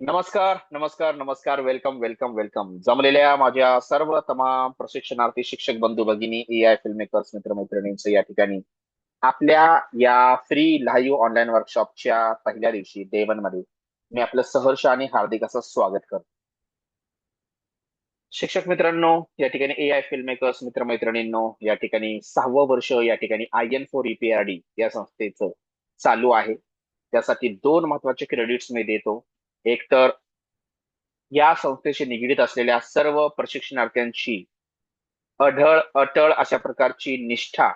नमस्कार, नमस्कार, नमस्कार. Welcome, welcome, welcome. जमलेल्या माझ्या सर्व तमाम प्रशिक्षणार्थी, शिक्षक बंधू भगिनी, एआय फिल्म मेकर्स, मित्रमैत्रिणींचं या ठिकाणी आपल्या या फ्री लाईव्ह ऑनलाईन वर्कशॉपच्या पहिल्या दिवशी डे 1 मध्ये मी आपलं सहर्ष आणि हार्दिक असं स्वागत करतो. शिक्षक मित्रांनो, या ठिकाणी एआय फिल्म मेकर्स, मित्रमैत्रिणींनो, या ठिकाणी 6वं वर्ष या ठिकाणी IN4 EPRD या संस्थेचं चालू आहे. त्यासाठी 2 महत्वाचे क्रेडिट्स मी देतो. एक तर या संस्थेशी निगडीत असलेल्या सर्व प्रशिक्षणार्थ्यांची अटळ अशा प्रकारची निष्ठा,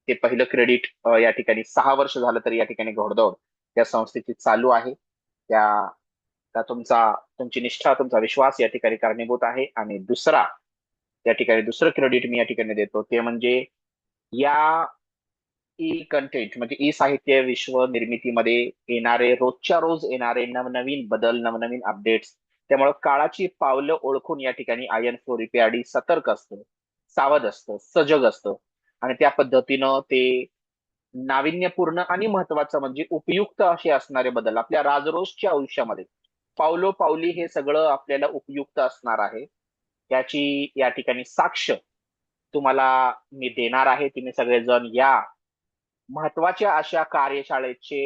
ते पहिलं क्रेडिट या ठिकाणी 6 वर्ष झालं तरी या ठिकाणी घोडदौड त्या संस्थेची चालू आहे. त्या त्या तुमची निष्ठा, तुमचा विश्वास या ठिकाणी कारणीभूत आहे. आणि या ठिकाणी दुसरं क्रेडिट मी या ठिकाणी देतो ते म्हणजे या ई कंटेंट म्हणजे ई साहित्य विश्व निर्मितीमध्ये येणारे, रोजच्या रोज येणारे नवनवीन बदल, नवनवीन अपडेट्स, त्यामुळे काळाची पावलं ओळखून या ठिकाणी IN4 EPRD सतर्क असतं, सावध असतं, सजग असतं. आणि त्या पद्धतीनं ते नाविन्यपूर्ण आणि महत्वाचं म्हणजे उपयुक्त असे असणारे बदल आपल्या राजरोजच्या आयुष्यामध्ये पावलोपावली हे सगळं आपल्याला उपयुक्त असणार आहे, याची या ठिकाणी साक्ष तुम्हाला मी देणार आहे. तुम्ही सगळेजण या महत्वाच्या अशा कार्यशाळेचे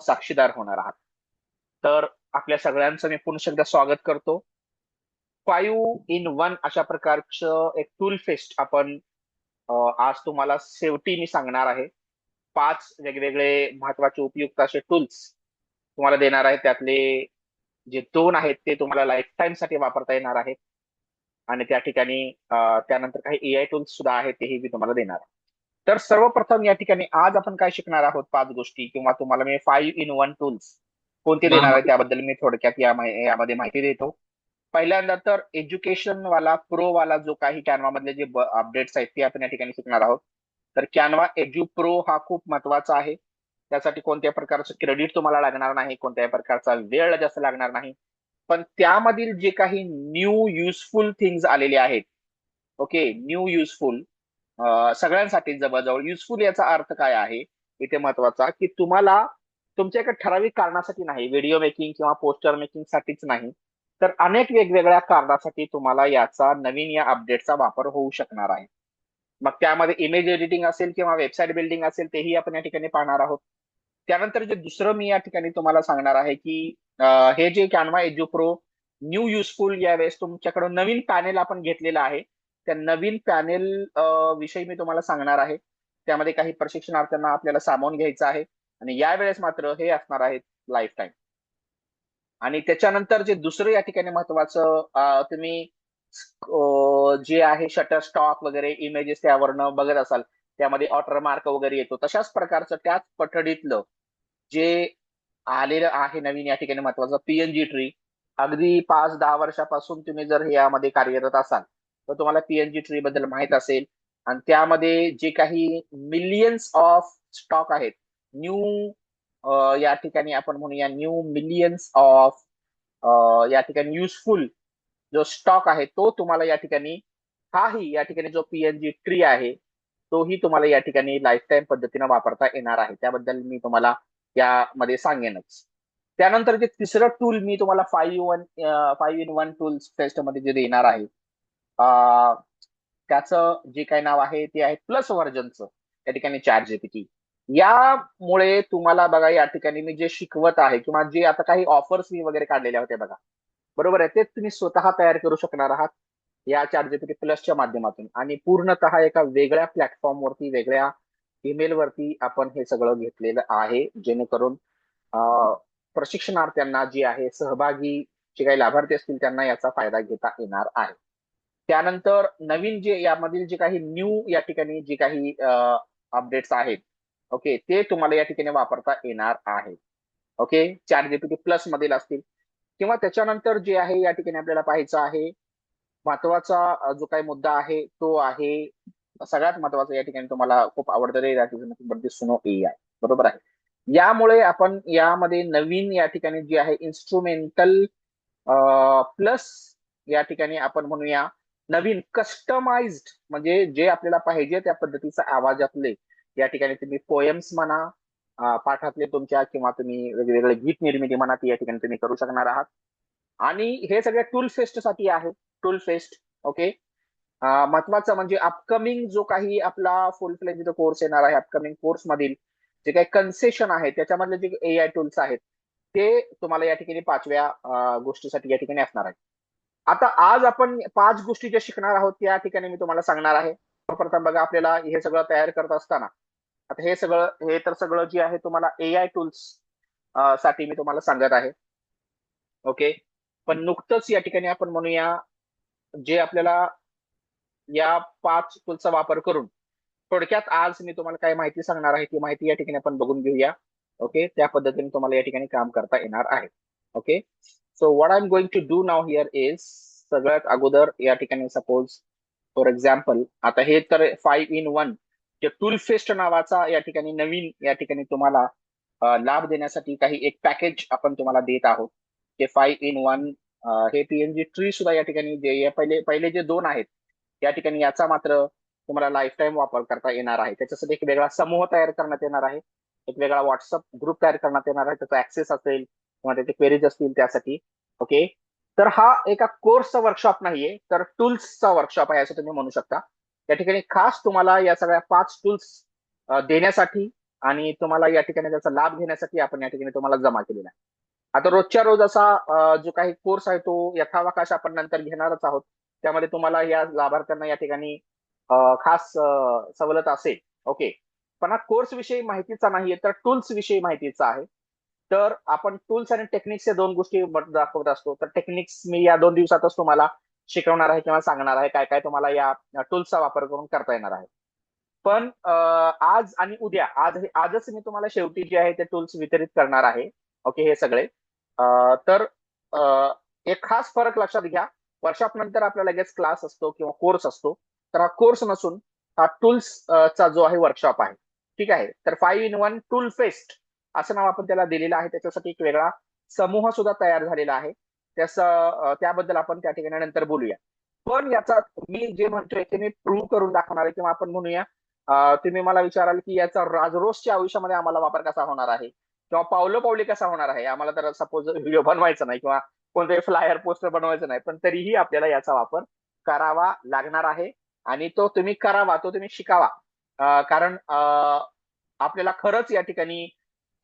साक्षीदार होणार आहात. तर आपल्या सगळ्यांचं मी पुन्हा एकदा स्वागत करतो. 5 in 1 अशा प्रकारचं एक टूल फेस्ट आपण आज तुम्हाला शेवटी मी सांगणार आहे. 5 वेगवेगळे महत्वाचे उपयुक्त असे टूल्स तुम्हाला देणार आहे. त्यातले जे 2 आहेत ते तुम्हाला लाईफ टाईम साठी वापरता येणार आहेत. आणि त्या ठिकाणी त्यानंतर काही एआय टूल्स सुद्धा आहेत, तेही मी तुम्हाला देणार आहे. तर सर्वप्रथम या ठिकाणी आज आपण काय शिकणार आहोत, 5 गोष्टी, किंवा तुम्हाला मी 5 in 1 टूल्स कोणते देणार आहे त्याबद्दल मी थोडक्यात यामध्ये माहिती देतो. पहिल्यांदा तर एज्युकेशन वाला, प्रो वाला जो काही कॅनवा मधले जे अपडेट्स आहेत ते आपण या ठिकाणी शिकणार आहोत. तर कॅनवा एज्यू प्रो हा खूप महत्वाचा आहे. त्यासाठी कोणत्याही प्रकारचं क्रेडिट तुम्हाला लागणार नाही, कोणत्याही प्रकारचा वेळ जास्त लागणार नाही. पण त्यामधील जे काही न्यू युजफुल थिंग्स आलेले आहेत, ओके, न्यू युजफुल, सगळ्यांसाठी जवळजवळ युजफुल याचा अर्थ काय आहे इथे महत्वाचा, की तुम्हाला तुमच्या एका ठराविक कारणासाठी नाही, व्हिडिओ मेकिंग किंवा पोस्टर मेकिंग साठीच नाही, तर अनेक वेगवेगळ्या कारणासाठी तुम्हाला याचा नवीन या अपडेटचा वापर होऊ शकणार आहे. मग त्यामध्ये इमेज एडिटिंग असेल किंवा वेबसाईट बिल्डिंग असेल, तेही आपण या ठिकाणी पाहणार आहोत. त्यानंतर जे दुसरं मी या ठिकाणी तुम्हाला सांगणार आहे की हे जे Canva edu pro new useful, यावेळेस तुमच्याकडे नवीन पॅनेल आपण घेतलेला आहे. त्या नवीन पॅनेल विषयी मी तुम्हाला सांगणार आहे. त्यामध्ये काही प्रशिक्षणार्थ्यांना आपल्याला सामावून घ्यायचं आहे. आणि यावेळेस मात्र हे असणार आहे लाईफ टाईम. आणि त्याच्यानंतर जे दुसरं या ठिकाणी महत्वाचं, तुम्ही जे आहे शटर स्टॉक वगैरे इमेजेस त्यावरनं बघत असाल, त्यामध्ये वॉटरमार्क वगैरे येतो, तशाच प्रकारचं त्याच पठडीतलं जे आलेलं आहे नवीन या ठिकाणी महत्वाचं पीएनजी ट्री. अगदी 5-10 वर्षापासून तुम्ही जर यामध्ये कार्यरत असाल तर तुम्हाला पीएनजी ट्री बद्दल माहित असेल. आणि त्यामध्ये जे काही मिलियन्स ऑफ स्टॉक आहेत, न्यू, या ठिकाणी आपण म्हणूया न्यू मिलियन्स ऑफ, या ठिकाणी युजफुल जो स्टॉक आहे तो तुम्हाला या ठिकाणी, हाही या ठिकाणी जो पीएनजी ट्री आहे तोही तुम्हाला या ठिकाणी लाईफ टाईम पद्धतीने वापरता येणार आहे. त्याबद्दल मी तुम्हाला यामध्ये सांगेनच. त्यानंतर जे तिसरं टूल मी तुम्हाला 5 in 1 टूल्स टेस्ट मध्ये जे देणार आहे, त्याचं जे काही नाव आहे ते आहे प्लस व्हर्जनचं, त्या ठिकाणी चॅट जीपीटी. यामुळे तुम्हाला बघा, या ठिकाणी मी जे शिकवत आहे किंवा जे आता काही ऑफर्स मी वगैरे काढलेल्या होत्या बघा, बरोबर आहे, तेच तुम्ही स्वतः तयार करू शकणार आहात या चॅट जीपीटी प्लसच्या माध्यमातून. आणि पूर्णतः एका वेगळ्या प्लॅटफॉर्मवरती, वेगळ्या ईमेल वरती आपण हे सगळं घेतलेलं आहे, जेणेकरून प्रशिक्षणार्थ्यांना जे आहे, सहभागी जे काही लाभार्थी असतील त्यांना याचा फायदा घेता येणार आहे. त्यानंतर नवीन जे यामधील जे काही न्यू या ठिकाणी जे काही अपडेट्स आहेत, ओके, ते तुम्हाला या ठिकाणी वापरता येणार आहे. ओके, चॅट जीपीटी प्लस मधील असतील. किंवा त्याच्यानंतर जे आहे या ठिकाणी आपल्याला पाहायचं आहे, महत्वाचा जो काही मुद्दा आहे तो आहे, सगळ्यात महत्वाचा या ठिकाणी तुम्हाला खूप आवडतं सुनो एआय, बरोबर आहे. यामुळे आपण यामध्ये नवीन या ठिकाणी जे आहे इन्स्ट्रुमेंटल प्लस, या ठिकाणी आपण म्हणूया नवीन कस्टमाइज्ड, म्हणजे जे आपल्याला पाहिजे त्या पद्धतीचा आवाजातले या ठिकाणी तुम्ही पोएम्स म्हणा, पाठातले तुमच्या किंवा तुम्ही वेगवेगळे गीत निर्मिती म्हणा ती या ठिकाणी तुम्ही करू शकणार आहात. आणि हे सगळ्या टूल फेस्ट साठी आहे. Tool fest. ओके. महत्वाचं म्हणजे अपकमिंग जो काही आपला फुल फ्लेज कोर्स येणार आहे, अपकमिंग कोर्स मधील जे काही कन्सेशन आहे त्याच्यामधले जे एआय टूल्स आहेत ते तुम्हाला या ठिकाणी 5व्या गोष्टीसाठी या ठिकाणी असणार आहे. आता आज आपण 5 गोष्टी ज्या शिकणार आहोत त्या ठिकाणी मी तुम्हाला सांगणार आहे. सर्वप्रथम बघा, आपल्याला हे सगळं तयार करत असताना आता हे तर सगळं जे आहे तुम्हाला एआय टूल्स साठी मी तुम्हाला सांगत आहे. ओके. पण नुकतंच या ठिकाणी आपण म्हणूया जे आपल्याला या 5 टूलचा वापर करून थोडक्यात आज मी तुम्हाला काय माहिती सांगणार आहे ती माहिती या ठिकाणी आपण बघून घेऊया. ओके. त्या पद्धतीने तुम्हाला या ठिकाणी काम करता येणार आहे. Okay. So what I am going to do now here is, सगळ्यात अगोदर या ठिकाणी सपोज फॉर एक्झाम्पल आता हे तर 5 in 1 जे टूल फेस्ट नावाचा या ठिकाणी नवीन या ठिकाणी तुम्हाला लाभ देण्यासाठी काही एक पॅकेज आपण तुम्हाला देत आहोत. ते 5 in 1 हे पीएनजी ट्री सुद्धा या ठिकाणी जे पहिले पहिले जे 2 आहेत या ठिकाणी याचा मात्र तुम्हाला लाईफ टाईम वापर करता येणार आहे. त्याच्यासाठी एक वेगळा समूह तयार करण्यात येणार आहे. एक वेगळा व्हॉट्सअप ग्रुप तयार करण्यात येणार आहे. त्याचा ऍक्सेस असेल किंवा त्याचे क्वेरीज असतील त्यासाठी. ओके. तर हा एका कोर्सचा वर्कशॉप नाहीये, तर टूल्सचा वर्कशॉप आहे असं तुम्ही म्हणू शकता. या ठिकाणी खास तुम्हाला या सगळ्या 5 टूल्स देण्यासाठी आणि तुम्हाला या ठिकाणी त्याचा लाभ घेण्यासाठी आपण या ठिकाणी तुम्हाला जमा केलेला आहे. आता रोजच्या रोज असा जो काही कोर्स आहे तो यथावकाश आपण नंतर घेणारच आहोत. त्यामध्ये तुम्हाला या लाभार्थ्यांना या ठिकाणी खास सवलत असेल. ओके. पण हा कोर्स विषयी माहितीचा नाहीये, तर टूल्स विषयी माहितीचा आहे. तर आपण टूल्स आणि टेक्निक्स या 2 गोष्टी दाखवत असतो. तर टेक्निक्स मी या 2 दिवसातच तुम्हाला शिकवणार आहे किंवा सांगणार आहे काय काय तुम्हाला या टूल्सचा वापर करून करता येणार आहे. पण आज आणि उद्या आजच मी तुम्हाला शेवटी जे आहे ते टूल्स वितरित करणार आहे. ओके. हे सगळे तर एक खास फरक लक्षात घ्या. वर्कशॉप नंतर आपला लगेच क्लास असतो किंवा कोर्स असतो. तर हा कोर्स नसून हा टूल्स चा जो आहे वर्कशॉप आहे. ठीक आहे. तर 5 in 1 टूल फेस्ट असं नाव आपण त्याला दिलेलं आहे. त्याच्यासाठी एक वेगळा समूह सुद्धा तयार झालेला आहे. त्याबद्दल आपण त्या ठिकाणी नंतर बोलूया. पण याचा मी जे म्हणतोय ते मी प्रूव्ह करून दाखवणार आहे किंवा आपण म्हणूया तुम्ही मला विचाराल की याचा रोजच्या आयुष्यामध्ये आम्हाला वापर कसा होणार आहे किंवा पावलोपावली कसा होणार आहे. आम्हाला तर सपोज व्हिडिओ बनवायचा नाही किंवा कोणतेही फ्लायर पोस्टर बनवायचं नाही, पण तरीही आपल्याला याचा वापर करावा लागणार आहे आणि तो तुम्ही करावा, तो तुम्ही शिकावा. कारण आपल्याला खरंच या ठिकाणी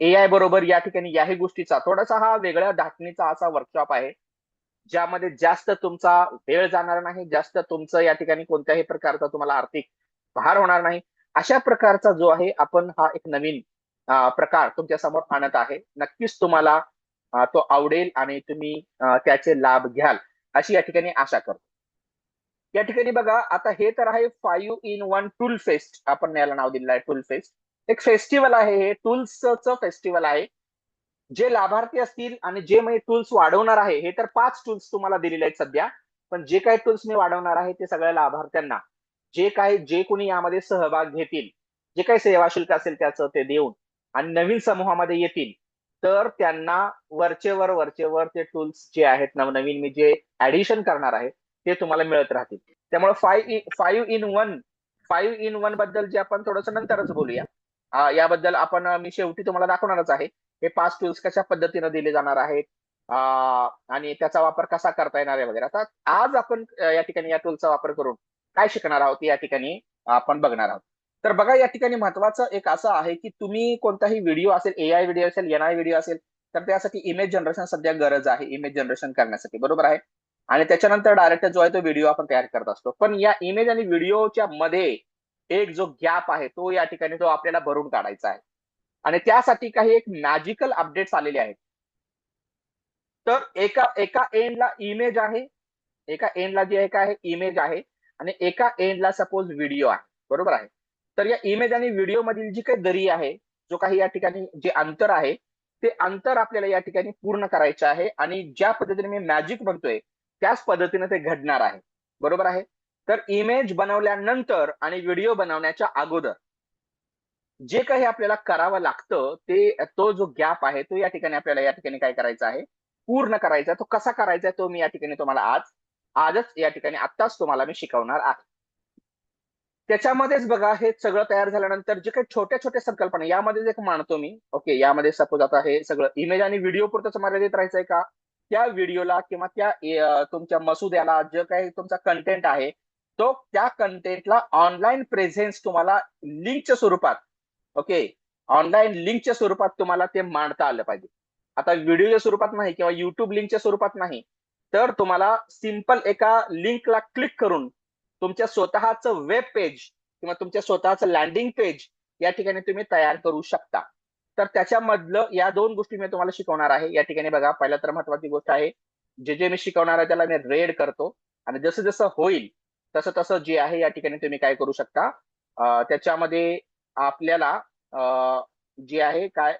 एआय बरोबर या ठिकाणी याही गोष्टीचा थोडासा हा वेगळ्या धाटणीचा असा वर्कशॉप आहे, ज्यामध्ये जास्त तुमचा वेळ जाणार नाही, जास्त तुमचं या ठिकाणी कोणत्याही प्रकारचा तुम्हाला आर्थिक भार होणार नाही. अशा प्रकारचा जो आहे आपण हा एक नवीन प्रकार तुमच्या समोर आणत आहे. नक्कीच तुम्हाला तो आवडेल आणि तुम्ही त्याचे लाभ घ्याल अशी या ठिकाणी आशा करतो. या ठिकाणी बघा, आता हे तर आहे 5 in 1 टूल फेस्ट, आपण याला नाव दिलेलं आहे टूल फेस्ट. एक फेस्टिवल आहे, हे टूल्सचं फेस्टिवल आहे. जे लाभार्थी असतील आणि जे मी टूल्स वाढवणार आहे, हे तर 5 टूल्स तुम्हाला दिलेले आहेत सध्या. पण जे काही टूल्स मी वाढवणार आहे ते सगळ्या लाभार्थ्यांना जे कोणी यामध्ये सहभाग घेतील, जे काही सेवा शुल्क असेल त्याचं ते देऊन आणि नवीन समूहामध्ये येतील, तर त्यांना वरचेवर ते टूल्स जे आहेत नवनवीन मी जे ऍडिशन करणार आहे ते तुम्हाला मिळत राहतील. त्यामुळे 5 in 1 बद्दल जे आपण थोडस नंतरच बोलूया. याबद्दल आपण मी शेवटी तुम्हाला दाखवणारच आहे. हे 5 टूल्स कशा पद्धतीने दिले जाणार आहेत आणि त्याचा वापर कसा करता येणार आहे वगैरे. आता आज आपण या ठिकाणी या टूलचा वापर करून काय शिकणार आहोत या ठिकाणी आपण बघणार आहोत. तर बघा, या ठिकाणी महत्वाचं एक असं आहे की तुम्ही कोणताही व्हिडिओ असेल, एआय व्हिडिओ असेल, एनआय व्हिडिओ असेल, तर त्यासाठी इमेज जनरेशन सध्या गरज आहे इमेज जनरेशन करण्यासाठी, बरोबर आहे. आणि त्याच्यानंतर डायरेक्ट जो आहे तो व्हिडिओ आपण तयार करत असतो. पण या इमेज आणि व्हिडिओच्या मध्ये एक जो गॅप आहे तो या ठिकाणी तो आपल्याला भरून काढायचा आहे. आणि त्यासाठी काही एक मॅजिकल अपडेट्स आलेले आहेत. तर एका एका एंडला इमेज आहे, एका एंडला जे एक आहे इमेज आहे आणि एका एंडला सपोज व्हिडिओ आहे, बरोबर आहे. तर या इमेज आणि व्हिडिओ मधील जी काही दरी आहे, जो काही या ठिकाणी जे अंतर आहे, ते अंतर आपल्याला या ठिकाणी पूर्ण करायचे आहे आणि ज्या पद्धतीने मी मॅजिक म्हणतोय त्याच पद्धतीने ते घडणार आहे, बरोबर आहे. तर इमेज बनवल्यानंतर आणि व्हिडिओ बनवण्याच्या अगोदर जे काही आपल्याला करावं लागतं ते तो जो गॅप आहे तो या ठिकाणी आपल्याला या ठिकाणी काय करायचा आहे, पूर्ण करायचा आहे. तो कसा करायचा आहे तो मी या ठिकाणी तुम्हाला आजच या ठिकाणी आत्ताच तुम्हाला मी शिकवणार आहे. त्याच्यामध्येच बघा हे सगळं तयार झाल्यानंतर जे काही छोट्या छोट्या संकल्पना यामध्ये एक मांडतो मी. ओके, यामध्ये सपोज आता हे सगळं इमेज आणि व्हिडिओ पुरतच मर्यादित राहायचंय का? त्या व्हिडिओला किंवा त्या तुमच्या मसुद्याला जे काही तुमचा कंटेंट आहे तो त्या कंटेंटला ऑनलाईन प्रेझेन्स तुम्हाला लिंकच्या स्वरूपात, ओके, ऑनलाईन लिंकच्या स्वरूपात तुम्हाला ते मांडता आलं पाहिजे. आता व्हिडिओच्या स्वरूपात नाही किंवा युट्यूब लिंकच्या स्वरूपात नाही, तर तुम्हाला सिंपल एका लिंकला क्लिक करून तुमच्या स्वतःचं वेब पेज किंवा तुमच्या स्वतःचं लँडिंग पेज या ठिकाणी तुम्ही तयार करू शकता. तर त्याच्यामधलं या दोन गोष्टी मी तुम्हाला शिकवणार आहे. या ठिकाणी बघा, पहिला तर महत्वाची गोष्ट आहे, जे जे मी शिकवणार आहे त्याला मी रेड करतो आणि जसं जसं होईल तसं तसं जे आहे या ठिकाणी तुम्ही काय करू शकता, त्याच्यामध्ये आपल्याला जे आहे काय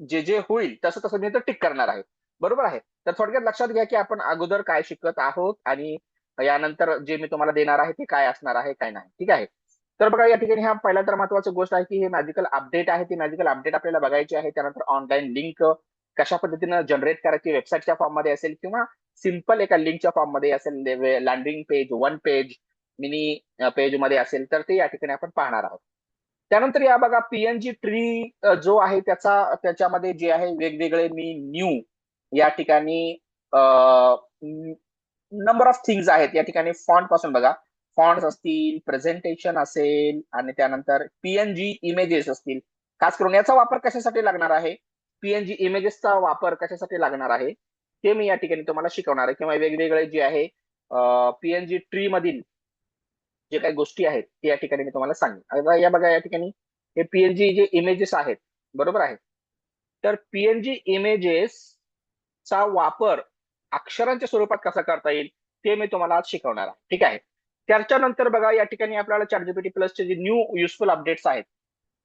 जे जे होईल तसं तसं मी तर टिक करणार आहे. बरोबर आहे. तर थोडक्यात लक्षात घ्या की आपण अगोदर काय शिकत आहोत आणि यानंतर जे मी तुम्हाला देणार आहे ते काय असणार आहे, काय नाही. ठीक आहे. तर बघा या ठिकाणी हा पहिला तर महत्वाची गोष्ट आहे की हे मॅजिकल अपडेट आहे. ती मॅजिकल अपडेट आपल्याला बघायची आहे. त्यानंतर ऑनलाईन लिंक कशा पद्धतीनं जनरेट करायची, वेबसाईटच्या फॉर्म मध्ये असेल किंवा सिंपल एका लिंकच्या फॉर्म मध्ये असेल, landing page, one page, mini page मध्ये असेल, तर ते या ठिकाणी आपण पाहणार आहोत. त्यानंतर या बघा पीएनजी ट्री जो आहे त्याच्यामध्ये जे आहे वेगवेगळे मी न्यू या ठिकाणी नंबर ऑफ थिंग्स आहेत. या ठिकाणी फॉन्ट पासून बघा, फॉन्ट्स असतील, प्रेझेंटेशन असेल आणि त्यानंतर पीएनजी इमेजेस असतील. खास करून याचा वापर कशासाठी लागणार आहे, पीएनजी इमेजेसचा वापर कशासाठी लागणार आहे ते मी या ठिकाणी तुम्हाला शिकवणार आहे, किंवा वेगवेगळे जे आहे पीएनजी ट्री मधील जे काही गोष्टी आहेत ते या ठिकाणी मी तुम्हाला सांगेन. आता या बघा या ठिकाणी हे पीएनजी जे इमेजेस आहेत, बरोबर आहे. तर पीएनजी इमेजेस चा वापर अक्षरांच्या स्वरूपात कसा करता येईल ते मी तुम्हाला आज शिकवणार आहे. ठीक आहे. त्याच्यानंतर बघा या ठिकाणी आपल्याला ChatGPT प्लसचे जे न्यू युजफुल अपडेट्स आहेत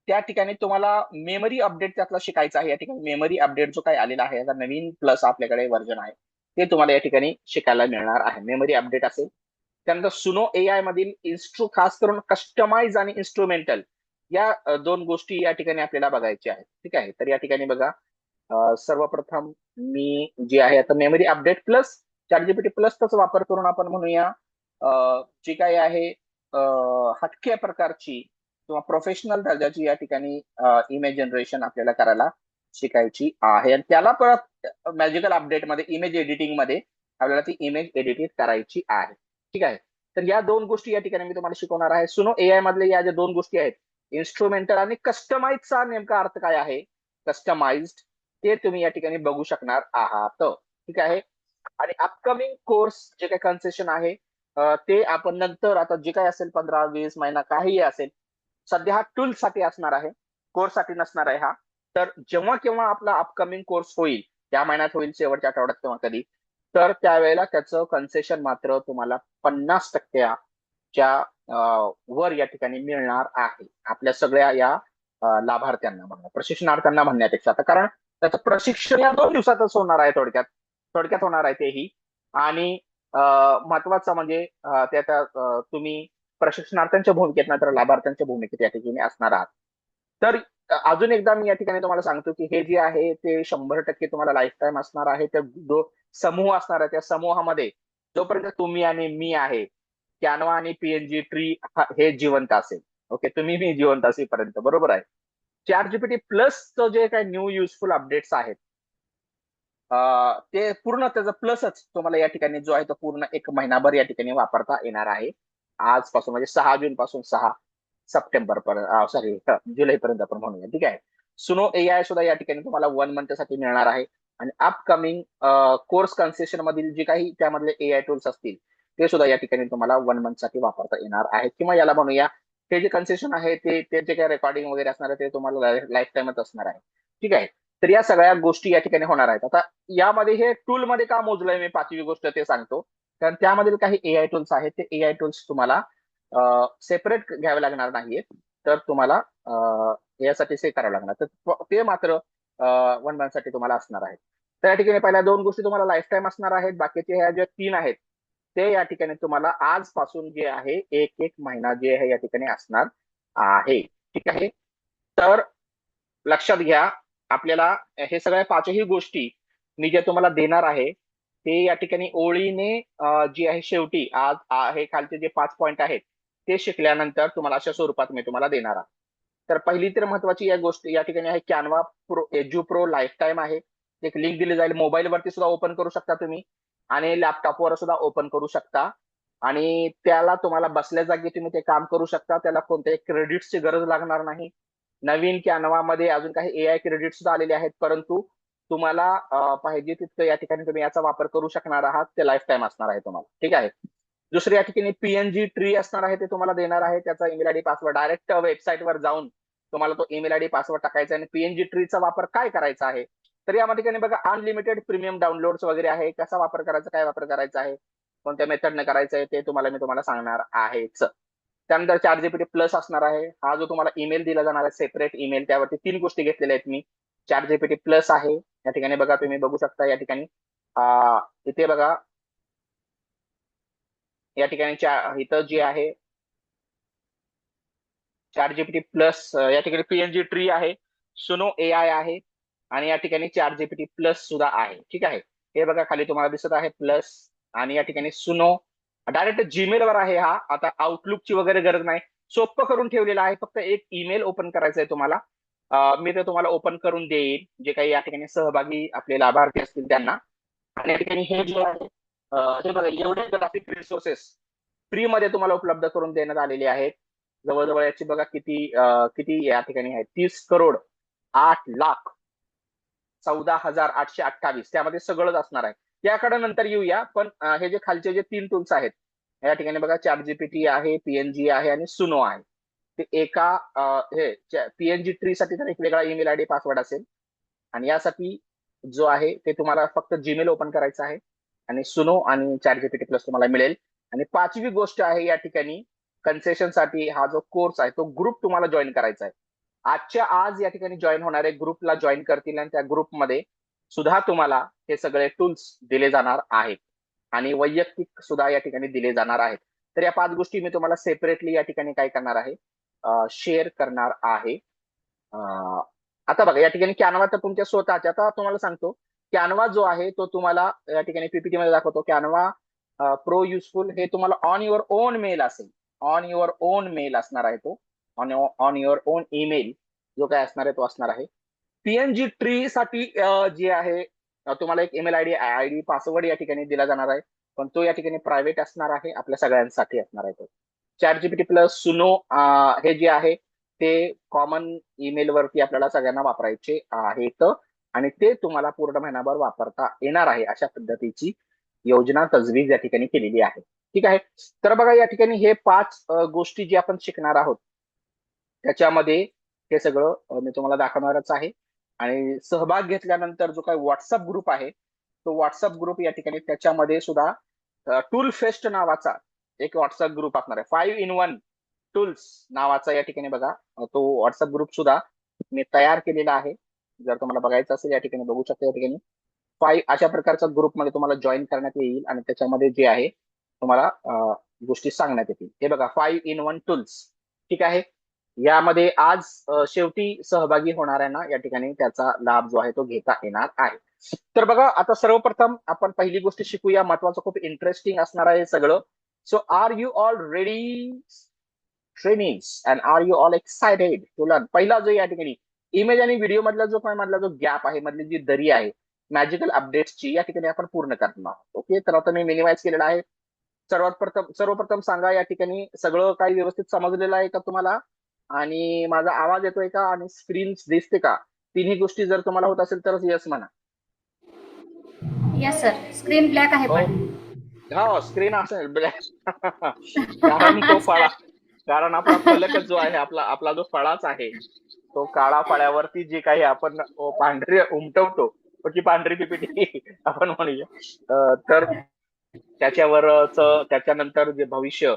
त्या ठिकाणी तुम्हाला मेमरी अपडेट त्यातला शिकायचा आहे. या ठिकाणी मेमरी अपडेट जो काही आलेला आहे, आता नवीन प्लस आपल्याकडे व्हर्जन आहे, ते तुम्हाला या ठिकाणी शिकायला मिळणार आहे. मेमरी अपडेट असेल. त्यानंतर सुनो एआय मधील खास करून कस्टमाइज आणि इन्स्ट्रुमेंटल या दोन गोष्टी या ठिकाणी आपल्याला बघायच्या आहेत. ठीक आहे. तर या ठिकाणी बघा, सर्वप्रथम मी जे आहे आता मेमरी अपडेट प्लस ChatGPT प्लसचाच वापर करून आपण म्हणूया जी काही आहे हटक्या प्रकारची किंवा प्रोफेशनल दर्जाची या ठिकाणी इमेज जनरेशन आपल्याला करायला शिकायची आहे. आणि त्याला परत मॅजिकल अपडेट मध्ये इमेज एडिटिंग मध्ये आपल्याला ती इमेज एडिट करायची आहे. ठीक आहे. तर या दोन गोष्टी या ठिकाणी मी तुम्हाला शिकवणार आहे. सुनो एआय मधले या ज्या दोन गोष्टी आहेत, इन्स्ट्रुमेंटल आणि कस्टमाइजचा नेमका अर्थ काय आहे, कस्टमाइज्ड, ते तुम्ही या ठिकाणी बघू शकणार आहात. ठीक आहे. आणि अपकमिंग कोर्स जे काही कन्सेशन आहे ते आपण नंतर, आता जे काही असेल 15-20 महिना काहीही असेल, सध्या हा टूल साठी असणार आहे, कोर्स साठी नसणार आहे हा. तर जेव्हा केव्हा आपला अपकमिंग कोर्स होईल, या महिन्यात होईल, शेवटच्या आठवड्यात किंवा कधी, तर त्यावेळेला त्याचं कन्सेशन मात्र तुम्हाला 50%च्या वर या ठिकाणी मिळणार आहे आपल्या सगळ्या या लाभार्थ्यांना, म्हणा प्रशिक्षणार्थ्यांना म्हणण्यापेक्षा. आता कारण त्याचं प्रशिक्षण या 2 दिवसातच होणार आहे, थोडक्यात थोडक्यात होणार आहे तेही. आणि महत्वाचं म्हणजे तुम्ही प्रशिक्षणार्थ्यांच्या भूमिकेत नाही तर लाभार्थ्यांच्या भूमिकेत या ठिकाणी असणार आहात. तर अजून एकदा मी या ठिकाणी तुम्हाला सांगतो की हे जे आहे ते 100% तुम्हाला लाईफ टाईम असणार आहे. त्या जो समूह असणार आहे त्या समूहामध्ये जोपर्यंत तुम्ही आणि मी आहे, कॅनवा आणि पीएनजी ट्री हे जिवंत असेल. ओके, तुम्ही मी जिवंत असेपर्यंत, बरोबर आहे. ChatGPT प्लस जे काही न्यू युजफुल अपडेट्स आहेत ते पूर्ण त्याचा प्लसच तुम्हाला या ठिकाणी जो आहे तो पूर्ण 1 महिनाभर या ठिकाणी वापरता येणार आहे. आजपासून म्हणजे 6 जून पासून 6 सप्टेंबर पर्यंत, सॉरी जुलै पर्यंत आपण म्हणूया. ठीक आहे. सुनो एआय सुद्धा या ठिकाणी तुम्हाला 1 मंथ साठी मिळणार आहे. आणि अपकमिंग कोर्स कन्सेशन मधील जे काही त्यामधले एआय टूल्स असतील ते सुद्धा या ठिकाणी तुम्हाला 1 मंथ साठी वापरता येणार आहे. किंवा याला म्हणूया, हे जे कन्सेशन आहे ते जे काही रेकॉर्डिंग वगैरे असणार आहे ते तुम्हाला लाईफ टाईमच असणार आहे. ठीक आहे. तर या सगळ्या गोष्टी या ठिकाणी होणार आहेत. आता यामध्ये हे टूल मध्ये का मोजलंय मी, 5वी गोष्ट ते सांगतो. कारण त्यामधील काही एआय टूल्स आहेत, ते एआय टूल्स तुम्हाला सेपरेट घ्यावे लागणार नाहीये. तर तुम्हाला यासाठी से करावं लागणार, तर ते मात्र 1 मंथ साठी तुम्हाला असणार आहे. तर या ठिकाणी पहिल्या 2 गोष्टी तुम्हाला लाईफ टाईम असणार आहेत. बाकीचे ह्या ज्या 3 आहेत ते या ठिकाणी तुम्हाला आजपासून जे आहे 1 महिना जे आहे या ठिकाणी असणार आहे. ठीक आहे. तर लक्षात घ्या, आपल्याला हे सगळ्या 5ही गोष्टी मी जे तुम्हाला देणार आहे ते या ठिकाणी ओळीने जी आहे शेवटी आज हे खालचे जे 5 पॉईंट आहेत ते शिकल्यानंतर तुम्हाला अशा स्वरूपात मी तुम्हाला देणार आहे. तर पहिली तर महत्वाची या गोष्टी या ठिकाणी आहे Canva pro edu pro life time आहे. एक लिंक दिली जाईल, मोबाईलवरती सुद्धा ओपन करू शकता तुम्ही आणि लॅपटॉपवर सुद्धा ओपन करू शकता. आणि त्याला तुम्हाला बसल्या जागी तुम्ही ते काम करू शकता. त्याला कोणत्याही क्रेडिट्सची गरज लागणार नाही. नवीन कॅनवामध्ये अजून काही एआय क्रेडिट सुद्धा आलेले आहेत, परंतु तुम्हाला पाहिजे तितकं या ठिकाणी तुम्ही याचा वापर करू शकणार आहात. ते लाईफ टाईम असणार आहे तुम्हाला. ठीक आहे. दुसरी या ठिकाणी पीएनजी ट्री असणार आहे, ते तुम्हाला देणार आहे. त्याचा ईमेल आयडी पासवर्ड डायरेक्ट वेबसाईटवर जाऊन तुम्हाला तो ईमेल आयडी पासवर्ड टाकायचा आहे. आणि पीएनजी ट्रीचा वापर काय करायचा आहे, तर या ठिकाणी बघा अनलिमिटेड प्रीमियम डाउनलोड्स वगैरे आहे. कसा वापर करायचा, काय वापर करायचा आहे, कोणत्या मेथडने करायचं आहे ते मी तुम्हाला सांगणार आहेच. त्यानंतर ChatGPT प्लस असणार आहे. हा जो तुम्हाला ईमेल दिला जाणार आहे सेपरेट ईमेल, त्यावरती 3 गोष्टी घेतलेल्या आहेत मी. ChatGPT प्लस आहे, या ठिकाणी बघा तुम्ही बघू शकता. या ठिकाणी इथे बघा, या ठिकाणी इथं जे आहे ChatGPT प्लस, या ठिकाणी पीएनजी ट्री आहे, सुनो एआय आहे आणि या ठिकाणी ChatGPT प्लस सुद्धा आहे. ठीक आहे. हे बघा खाली तुम्हाला दिसत आहे प्लस आणि या ठिकाणी सुनो. डायरेक्ट जीमेल वर आहे हा. आता आउटलुकची वगैरे गरज नाही, सोपं करून ठेवलेलं आहे. फक्त एक ईमेल ओपन करायचं आहे तुम्हाला. मी ते तुम्हाला ओपन करून देईन, जे काही या ठिकाणी सहभागी आपले लाभार्थी असतील त्यांना. आणि या ठिकाणी हे जे आहे हे बघा, एवढे ग्राफिक रिसोर्सेस फ्री मध्ये तुम्हाला उपलब्ध करून देण्यात आलेले आहेत. जवळजवळ याची बघा किती या ठिकाणी आहे, 30,08,14,828. त्यामध्ये सगळंच असणार आहे. याकडे नंतर येऊया, पण हे जे खालचे जे 3 टूल्स आहेत या ठिकाणी बघा, ChatGPT आहे, पीएनजी आहे आणि सुनो आहे. ते एका हे पीएनजी ट्री साठी तर एक वेगळा ईमेल आयडी पासवर्ड असेल आणि यासाठी जो आहे ते तुम्हाला फक्त जीमेल ओपन करायचं आहे आणि सुनो आणि ChatGPT प्लस तुम्हाला मिळेल. आणि 5वी गोष्ट आहे या ठिकाणी, कन्सेशन साठी हा जो कोर्स आहे तो ग्रुप तुम्हाला जॉईन करायचा आहे. आजच्या आज या ठिकाणी जॉईन होणारे ग्रुपला जॉईन करतील आणि त्या ग्रुपमध्ये सुद्धा तुम्हाला हे सगळे टूल्स दिले जाणार आहेत आणि वैयक्तिक सुद्धा या ठिकाणी दिले जाणार आहेत. तर या 5 गोष्टी मी तुम्हाला सेपरेटली या ठिकाणी काय करणार आहे, शेअर करणार आहे. आता बघा या ठिकाणी कॅनवा तर तुमच्या स्वतःच्या, आता तुम्हाला सांगतो कॅनवा जो आहे तो तुम्हाला या ठिकाणी पीपीटी मध्ये दाखवतो. कॅनवा प्रो युजफुल हे तुम्हाला ऑन युअर ओन मेल असेल, ऑन युअर ओन मेल असणार आहे तो, ऑन युअर ओन ईमेल जो काय असणार आहे तो असणार आहे. पीएनजी ट्री साठी जे आहे तुम्हाला एक ईमेल आयडी पासवर्ड या ठिकाणी दिला जाणार आहे, पण तो या ठिकाणी प्रायव्हेट असणार आहे, आपल्या सगळ्यांसाठी असणार आहे तो. ChatGPT प्लस सुनो हे जे आहे ते कॉमन ईमेल वरती आपल्याला सगळ्यांना वापरायचे आहेत आणि ते तुम्हाला पूर्ण महिनाभर वापरता येणार आहे, अशा पद्धतीची योजना तजवीज या ठिकाणी केलेली आहे. ठीक आहे. तर बघा या ठिकाणी हे 5 गोष्टी जे आपण शिकणार आहोत त्याच्यामध्ये हे सगळं मी तुम्हाला दाखवणारच आहे. आणि सहभाग घेतल्यानंतर जो काही व्हॉट्सअप ग्रुप आहे तो व्हॉट्सअप ग्रुप या ठिकाणी त्याच्यामध्ये सुद्धा टूल फेस्ट नावाचा एक व्हॉट्सअप ग्रुप असणार आहे. 5 in 1 टूल्स नावाचा या ठिकाणी बघा तो व्हॉट्सअप ग्रुप सुद्धा मी तयार केलेला आहे. जर तुम्हाला बघायचं असेल या ठिकाणी बघू शकता. या ठिकाणी 5 अशा प्रकारच्या ग्रुपमध्ये तुम्हाला जॉईन करण्यात येईल आणि त्याच्यामध्ये जे आहे तुम्हाला गोष्टी सांगण्यात येतील. हे बघा 5 in 1 टूल्स. ठीक आहे. यामध्ये आज शेवटी सहभागी होणाऱ्यांना या ठिकाणी त्याचा लाभ जो आहे तो घेता येणार आहे. तर बघा आता सर्वप्रथम आपण पहिली गोष्ट शिकूया, महत्वाचं खूप इंटरेस्टिंग असणार आहे सगळं. So are you all ready trainings and are you all excited to learn. पहिला जो या ठिकाणी इमेज आणि व्हिडिओ मधला जो काय मधला जो गॅप आहे, मधली जी दरी आहे मॅजिकल अपडेट्सची, या ठिकाणी आपण पूर्ण करणार. ओके, तर आता मी मिनिमाइज केलेला आहे. सर्वप्रथम सांगा या ठिकाणी सगळं काही व्यवस्थित समजलेलं आहे का तुम्हाला, आणि माझा आवाज येतोय का आणि स्क्रीन दिसते का? तिन्ही गोष्टी जर तुम्हाला होत असेल तर यस म्हणा. यस सर, स्क्रीन ब्लॅक आहे हो, पण. हो स्क्रीन असेल ब्लॅक. कारण तो फळा, कारण आपला फलकच जो आहे, आपला आपला जो फळाच आहे तो काळा फळ्यावरती जे काही आपण पांढरे उमटवतो, की पांढरी पीपीटी आपण म्हणूया, तर त्याच्यावरच त्याच्यानंतर जे भविष्य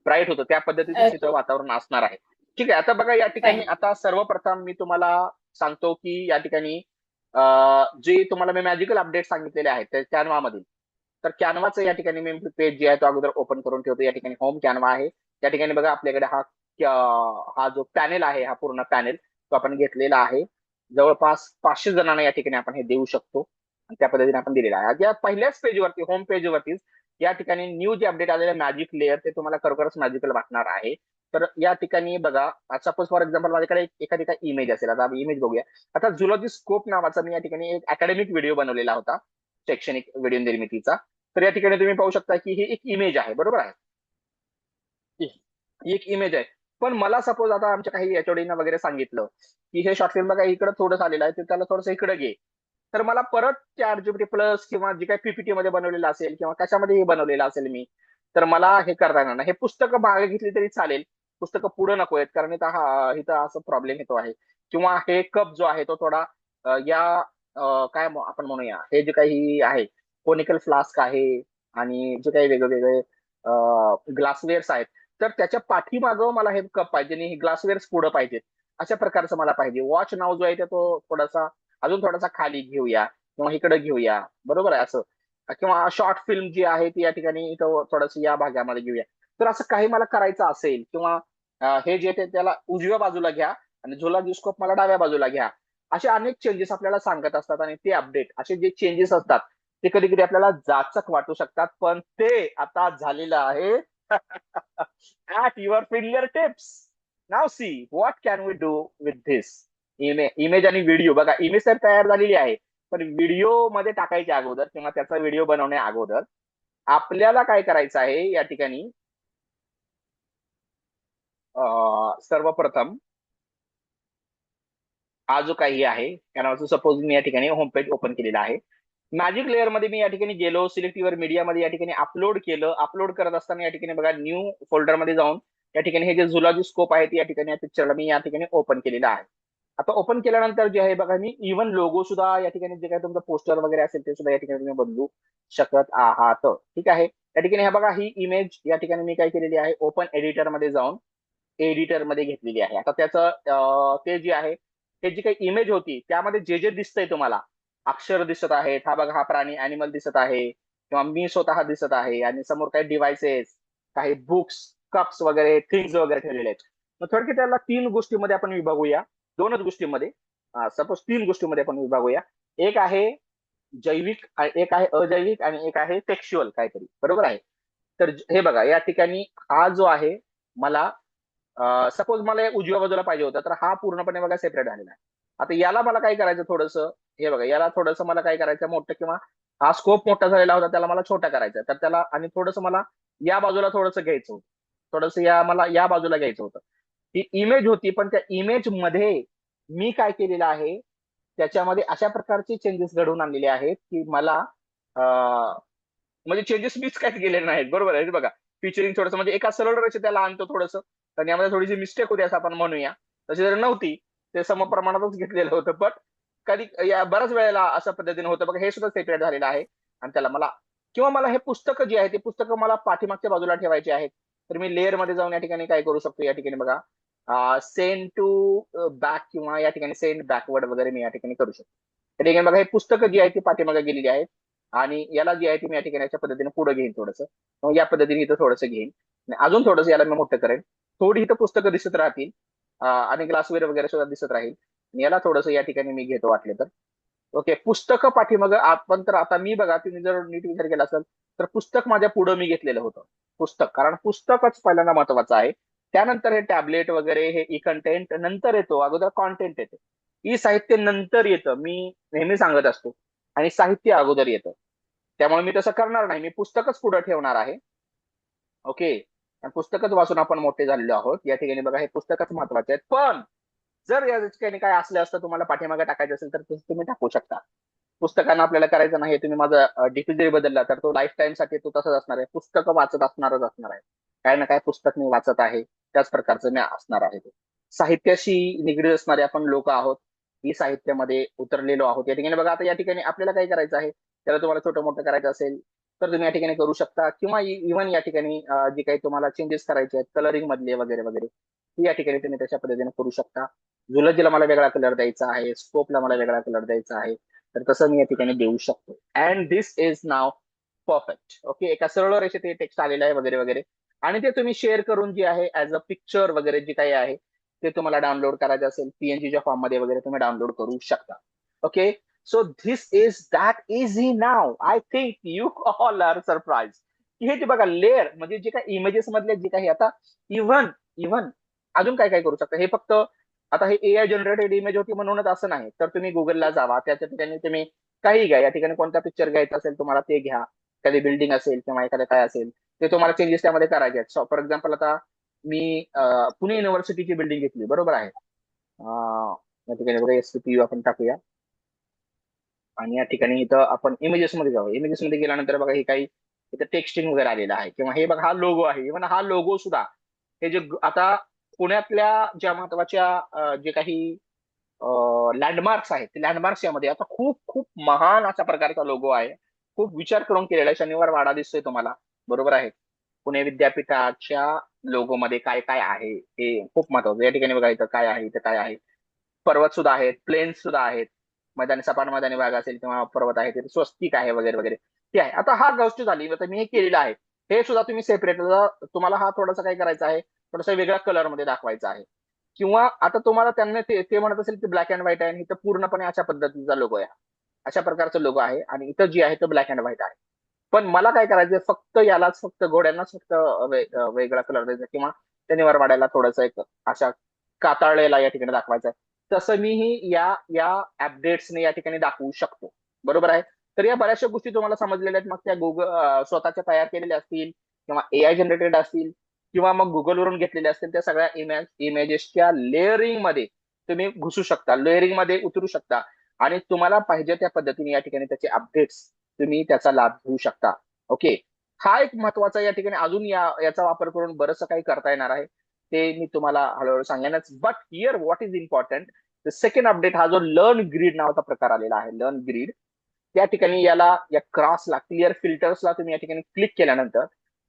ब्राईट होतं त्या पद्धतीचं तिथं वातावरण असणार आहे. ठीक आहे. आता बघा या ठिकाणी आता सर्वप्रथम मी तुम्हाला सांगतो की या ठिकाणी जे तुम्हाला मी मॅजिकल अपडेट सांगितलेले आहेत त्या कॅनवा मधील, तर कॅनवाचं या ठिकाणी मी पेज जे आहे तो अगोदर ओपन करून ठेवतो. या ठिकाणी होम कॅनवा आहे. या ठिकाणी बघा आपल्याकडे हा जो पॅनेल आहे, हा पूर्ण पॅनेल तो आपण घेतलेला आहे. जवळपास 500 जणांना या ठिकाणी आपण हे देऊ शकतो. त्या पद्धतीने आपण दिलेला आहे. या पहिल्याच पेजवरती, होम पेजवरतीच या ठिकाणी न्यू जे अपडेट आलेले मॅजिक लेअर ते तुम्हाला खरोखरच मॅजिकल वाटणार आहे. तर या ठिकाणी बघा, सपोज फॉर एक्झाम्पल माझ्याकडे एका ठिकाणी इमेज असेल. आता आम्ही इमेज बघूया. आता झुलॉजी स्कोप नावाचा मी या ठिकाणी एक अकॅडमिक व्हिडिओ बनवलेला होता, शैक्षणिक व्हिडिओ निर्मितीचा. तर या ठिकाणी तुम्ही पाहू शकता की ही एक इमेज आहे, बरोबर आहे. ही एक इमेज आहे. पण मला सपोज आता आमच्या काही एचओडीना वगैरे सांगितलं की हे शॉर्ट फिल्म बघा इकडे थोडं आलेलं आहे, तर त्याला थोडंसं इकडे घे. तर मला परत ChatGPT प्लस किंवा जे काही पीपीटी मध्ये बनवलेलं असेल किंवा कशामध्ये बनवलेलं असेल मी, तर मला हे करता येणार नाही. हे पुस्तकं मागे घेतली तरी चालेल, पुस्तकं पुढे नको आहेत, कारण इथं असं प्रॉब्लेम येतो आहे. किंवा हे कप जो आहे तो थोडा या काय आपण म्हणूया, हे जे काही आहे कोनिकल फ्लास्क आहे आणि जे काही वेगवेगळे ग्लासवेअर्स आहेत, तर त्याच्या पाठीमागं मला हे कप पाहिजे आणि हे ग्लासवेअर्स पुढे पाहिजेत. अशा प्रकारचं मला पाहिजे. वॉच नाव जो आहे तो थोडासा अजून थोडासा खाली घेऊया किंवा इकडे घेऊया, बरोबर आहे असं. किंवा शॉर्ट फिल्म जी आहे ती या ठिकाणी इथं थोडंसं या भागामध्ये घेऊया. तर असं काही मला करायचं असेल किंवा हे जे ते त्याला उजव्या बाजूला घ्या आणि झोला जिस्कोप मला डाव्या बाजूला घ्या. असे अनेक चेंजेस आपल्याला सांगत असतात आणि ते अपडेट असे जे चेंजेस असतात ते कधी कधी आपल्याला जाचक वाटू शकतात, पण ते आता झालेलं आहे at your finger tips. Now see what can we do with this image आणि व्हिडिओ. बघा, इमेज तर तयार झालेली आहे, पण व्हिडिओ मध्ये टाकायच्या अगोदर किंवा त्याचा व्हिडिओ बनवण्या अगोदर आपल्याला काय करायचं आहे या ठिकाणी. सर्वप्रथम हा जो काही आहे त्यानावरचं सपोज मी या ठिकाणी होम पेज ओपन केलेला आहे. मॅजिक लेअर मध्ये मी या ठिकाणी गेलो, सिलेक्ट युअर मीडिया मध्ये या ठिकाणी अपलोड केलं. अपलोड करत असताना या ठिकाणी बघा न्यू फोल्डर मध्ये जाऊन या ठिकाणी हे जे झुलॉजी स्कोप आहे या ठिकाणी या पिक्चरला मी या ठिकाणी ओपन केलेला आहे. आता ओपन केल्यानंतर जे आहे बघा, मी इव्हन लोगो सुद्धा या ठिकाणी जे काही तुमचं पोस्टर वगैरे असेल ते सुद्धा या ठिकाणी तुम्ही बदलू शकत आहात. ठीक आहे. या ठिकाणी हा बघा, ही इमेज या ठिकाणी मी काय केलेली आहे, ओपन एडिटर मध्ये जाऊन एडिटर मध्ये घेतलेली आहे. आता त्याचं ते जे आहे, ते जी काही इमेज होती त्यामध्ये जे जे दिसतंय तुम्हाला, अक्षर दिसत आहेत, हा बघा हा प्राणी अॅनिमल दिसत आहे किंवा मी स्वतः दिसत आहे आणि समोर काही डिव्हाइसेस, काही बुक्स, कप्स वगैरे थिंग्स वगैरे ठेवलेले आहेत. मग थोडक्यात त्याला तीन गोष्टीमध्ये आपण विभागूया. दोनच गोष्टींमध्ये, सपोज तीन गोष्टींमध्ये आपण विभागूया. एक आहे जैविक, एक आहे अजैविक आणि एक आहे टेक्स्च्युअल काहीतरी, बरोबर आहे. तर हे बघा या ठिकाणी हा जो आहे मला, सपोज मला एक उजव्या बाजूला पाहिजे होता, तर हा पूर्णपणे बघा सेपरेट झालेला आहे. आता याला मला काय करायचं थोडंसं, हे बघा याला थोडंसं मला काय करायचं मोठं, किंवा हा स्कोप मोठा झालेला होता त्याला मला छोटा करायचा तर त्याला, आणि थोडंसं मला या बाजूला थोडंसं घ्यायचं होतं, थोडंसं मला या बाजूला घ्यायचं होतं. ही इमेज होती, पण त्या इमेज मध्ये मी काय केलेलं आहे, त्याच्यामध्ये अशा प्रकारचे चेंजेस घडवून आणलेले आहेत की मला म्हणजे चेंजेस मीच काय केलेले नाहीत, बरोबर आहे. हे बघा, फीचरिंग थोडंसं म्हणजे एका सरळ रेषेत त्याला आणतो थोडंसं, तर यामध्ये थोडीशी मिस्टेक होती असं आपण म्हणूया. तशी जर नव्हती, ते समप्रमाणातच घेतलेलं होतं. पण कधी या बऱ्याच वेळेला अशा पद्धतीने होतं बघा, हे सुद्धा सेपरेट झालेलं आहे. आणि त्याला मला, किंवा मला हे पुस्तकं जी आहे, ते पुस्तकं मला पाठीमागच्या बाजूला ठेवायची आहेत. तर मी लेअर मध्ये जाऊन या ठिकाणी काय करू शकतो, या ठिकाणी बघा सेंड टू बॅक किंवा या ठिकाणी सेंड बॅकवर्ड वगैरे मी या ठिकाणी करू शकतो. या ठिकाणी बघा, हे पुस्तकं जी आहे ती पाठीमागे गेलेली आहेत आणि याला जी आहे ती मी या ठिकाणी अशा पद्धतीने पुढे घेईन थोडंसं. मग या पद्धतीने इथं थोडंसं घेईन आणि अजून थोडंसं याला मी मोठं करेन. थोडी इथं पुस्तकं दिसत राहतील आणि ग्लासवेअर वगैरे सुद्धा दिसत राहील. आणि याला थोडंसं या ठिकाणी मी घेतो वाटले तर. ओके, पुस्तकं पाठीमागं आपण, तर आता मी बघा, तुम्ही जर नीट विचार केला असेल तर पुस्तक माझ्या पुढे मी घेतलेलं होतं. पुस्तक, कारण पुस्तकच पहिल्यांदा महत्वाचं आहे. त्यानंतर हे टॅबलेट वगैरे, हे ई कंटेंट नंतर येतो, अगोदर कॉन्टेंट येते. ई साहित्य नंतर येतं, मी नेहमी सांगत असतो. आणि साहित्य अगोदर येतं. त्यामुळे मी तसं करणार नाही, मी पुस्तकच पुढे ठेवणार आहे. ओके. आणि पुस्तकच वाचून आपण मोठे झालेलो आहोत. या ठिकाणी बघा, हे पुस्तकच महत्वाचे आहेत. पण जर या ठिकाणी काय असलं असतं तुम्हाला पाठीमागे टाकायचं असेल तर तसं तुम्ही टाकू शकता. पुस्तकांना आपल्याला करायचं नाही, तुम्ही माझा डीपी जरी बदलला तर तो लाईफ टाईम साठी तो तसंच असणार आहे. पुस्तकं वाचत असणारच असणार आहे. काय ना काय पुस्तक मी वाचत आहे, त्याच प्रकारचं मी असणार आहे. ते साहित्याशी निगडीत असणारे आपण लोक आहोत, ही साहित्यामध्ये उतरलेलो आहोत. या ठिकाणी बघा, आता या ठिकाणी आपल्याला काय करायचं आहे, त्याला तुम्हाला छोटं मोठं करायचं असेल तर तुम्ही या ठिकाणी करू शकता. किंवा इव्हन या ठिकाणी जे काही तुम्हाला चेंजेस करायचे आहेत कलरिंग मधले वगैरे वगैरे, ती या ठिकाणी तुम्ही तशा पद्धतीने करू शकता. झुलजीला मला वेगळा कलर द्यायचा आहे, स्कोपला मला वेगळा कलर द्यायचा आहे, तर तसं मी या ठिकाणी देऊ शकतो. And this is now perfect. Okay, एका सरळ रेषेत हे टेक्स्ट आलेलं आहे वगैरे वगैरे. आणि ते तुम्ही शेअर करून जे आहे ऍज अ पिक्चर वगैरे जे काही आहे ते तुम्हाला डाउनलोड करायचं असेल पीएनजीच्या फॉर्म मध्ये वगैरे तुम्ही डाउनलोड करू शकता. Okay. So this is that easy now. I think you all are surprise की हे जे बघा लेअर म्हणजे जे काही इमेजेस मधले जे काही आता इव्हन इव्हन अजून काय काय करू शकता. हे फक्त आता हे एआय जनरेटेड इमेज होती म्हणूनच असं नाही, तर तुम्ही गुगलला जावा, त्याच्या ठिकाणी तुम्ही काही घ्या, या ठिकाणी कोणता पिक्चर घ्यायचा असेल तुम्हाला ते घ्या, एखादी बिल्डिंग असेल किंवा एखादं काय असेल ते तुम्हाला चेंजेस त्यामध्ये करायचे आहेत. फॉर एक्झाम्पल आता मी पुणे युनिव्हर्सिटीची बिल्डिंग घेतली, बरोबर आहे. या ठिकाणी बघा एसपीयू आपण टाकूया आणि या ठिकाणी इथं आपण इमेजेस मध्ये जाऊ. इमेजेस मध्ये गेल्यानंतर बघा हे काही इथं टेक्स्टिंग वगैरे आलेलं आहे किंवा हे बघा हा लोगो आहे. इव्हन हा लोगो सुद्धा हे जे आता पुण्यातल्या ज्या महत्वाच्या जे काही लँडमार्क्स आहेत ते लँडमार्क्स यामध्ये आता खूप खूप महान अशा प्रकारचा लोगो आहे. खूप विचार करून केलेला आहे. शनिवार वाडा दिसतोय तुम्हाला, बरोबर आहे. पुणे विद्यापीठाच्या लोगो मध्ये काय काय आहे हे खूप महत्वाचं. या ठिकाणी बघा इथं काय आहे, इथं काय आहे. पर्वत सुद्धा आहेत, प्लेन्स सुद्धा आहेत. मैदानी सपाट मैदानी भाग असेल किंवा पर्वत आहे तिथे स्वस्तिक आहे वगैरे वगैरे ते आहे. आता हा गोष्ट झाली, आता मी हे केलेलं आहे. हे सुद्धा तुम्ही सेपरेट, तुम्हाला हा थोडासा काय करायचा आहे, थोडासा वेगळ्या कलर मध्ये दाखवायचा आहे. किंवा आता तुम्हाला त्यांना ते म्हणत असेल की ब्लॅक अँड व्हाईट आहे आणि इथं पूर्णपणे अशा पद्धतीचा लोगो आहे, अशा प्रकारचा लोगो आहे आणि इथं जी आहे तो ब्लॅक अँड व्हाईट आहे. पण मला काय करायचं, फक्त यालाच फक्त घोड्यांनाच फक्त वेगळा कलर द्यायचा किंवा शनिवार वाड्याला थोडंसं एक अशा काताळलेला या ठिकाणी दाखवायचा आहे. तसं मीही या या अपडेट्सने या ठिकाणी दाखवू शकतो, बरोबर आहे. तर या बऱ्याचशा गोष्टी तुम्हाला समजलेल्या आहेत. मग त्या गुगल स्वतःच्या तयार केलेल्या असतील किंवा एआय जनरेटेड असतील किंवा मग गुगलवरून घेतलेल्या असतील, त्या सगळ्या इमेजेसच्या लेअरिंग मध्ये तुम्ही घुसू शकता, लेअरिंग मध्ये उतरू शकता आणि तुम्हाला पाहिजे त्या पद्धतीने या ठिकाणी त्याचे अपडेट्स तुम्ही त्याचा लाभ घेऊ शकता. ओके, हा एक महत्वाचा या ठिकाणी अजून याचा वापर करून बरंचसं काही करता येणार आहे. ते मी तुम्हाला हळूहळू सांगेनच. But here what is important, the second update हा जो लर्न ग्रीड नावाचा प्रकार आलेला आहे, लर्न ग्रीड, त्या ठिकाणी याला या क्रॉसला क्लिअर फिल्टर्सला तुम्ही या ठिकाणी क्लिक केल्यानंतर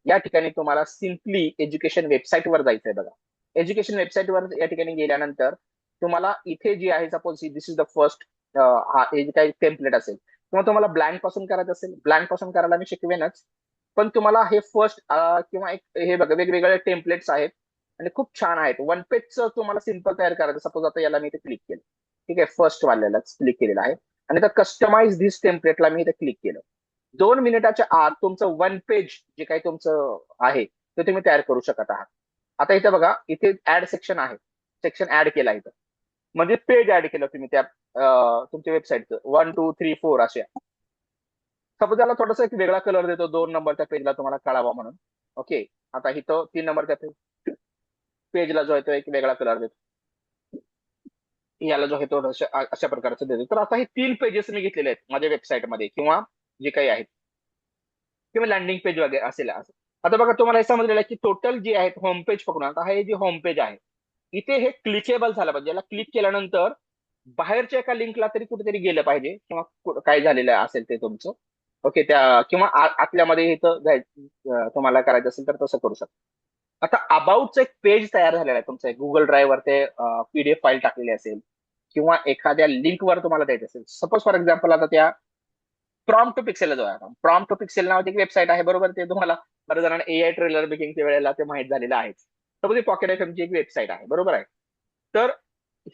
या ठिकाणी तुम्हाला सिम्पली एज्युकेशन वेबसाईटवर जायचंय. बघा एज्युकेशन वेबसाईटवर या ठिकाणी गेल्यानंतर तुम्हाला इथे जे आहे, suppose this is the first, हा हे जे काही टेम्पलेट असेल किंवा तुम्हाला ब्लँक पासून करायचं असेल, ब्लँक पासून करायला मी शिकवेनच. पण तुम्हाला हे फर्स्ट किंवा एक हे बघा वेगवेगळे टेम्पलेट्स आहेत आणि खूप छान आहेत. वन पेजचं तुम्हाला सिम्पल तयार करायचं. सपोज आता याला मी इथे क्लिक केलं, ठीक आहे, फर्स्ट वाल्यालाच क्लिक केलेलं आहे आणि आता कस्टमाइज धिस टेम्पलेटला मी इथे क्लिक केलं. 2 मिनिटाच्या आत तुमचं वन पेज जे काही तुमचं आहे ते तुम्ही तयार करू शकत आहात. आता इथे बघा, इथे ऍड सेक्शन आहे, सेक्शन ऍड केला इथं, म्हणजे पेज ऍड केलं तुम्ही त्या तुमच्या वेबसाईटचं 1 2 3 4 असे. सपोज त्याला थोडासा एक वेगळा कलर देतो 2 नंबरच्या पेजला, तुम्हाला कळावा म्हणून. ओके, आता इथं 3 नंबरच्या पेजला जो आहे तो एक वेगळा कलर देतो, याला जो आहे तो अशा प्रकारचं देतो. तर आता हे 3 पेजेस मी घेतलेले आहेत माझ्या वेबसाईटमध्ये किंवा जे काही आहेत किंवा लँडिंग पेज वगैरे असेल असं. आता बघा तुम्हाला हे समजलेलं आहे की टोटल जे आहेत होम पेज पकडून, आता हे जे होम पेज आहे इथे हे क्लिकेबल झालं पाहिजे. याला क्लिक केल्यानंतर बाहेरच्या एका लिंकला तरी कुठेतरी गेलं पाहिजे किंवा काय झालेलं असेल ते तुमचं. ओके, त्या किंवा आतल्यामध्ये इथं तुम्हाला करायचं असेल तर तसं करू शकता. आता अबाउटचं एक पेज तयार झालेलं आहे तुमचं, गुगल ड्राईव्ह वर ते पीडीएफ फाईल टाकलेली असेल किंवा एखाद्या लिंकवर तुम्हाला द्यायचं असेल. सपोज फॉर एक्झाम्पल आता त्या प्रॉम्प्ट टू पिक्सेलला जाऊया. प्रॉम्प्ट टू पिक्सेल नावाची एक वेबसाईट आहे, बरोबर. ते तुम्हाला बऱ्याच जणांना एआय ट्रेलर मेकिंगच्या वेळेला ते माहित झालेलं आहे. सपोज पॉकेट एफ ची एक वेबसाईट आहे, बरोबर आहे. तर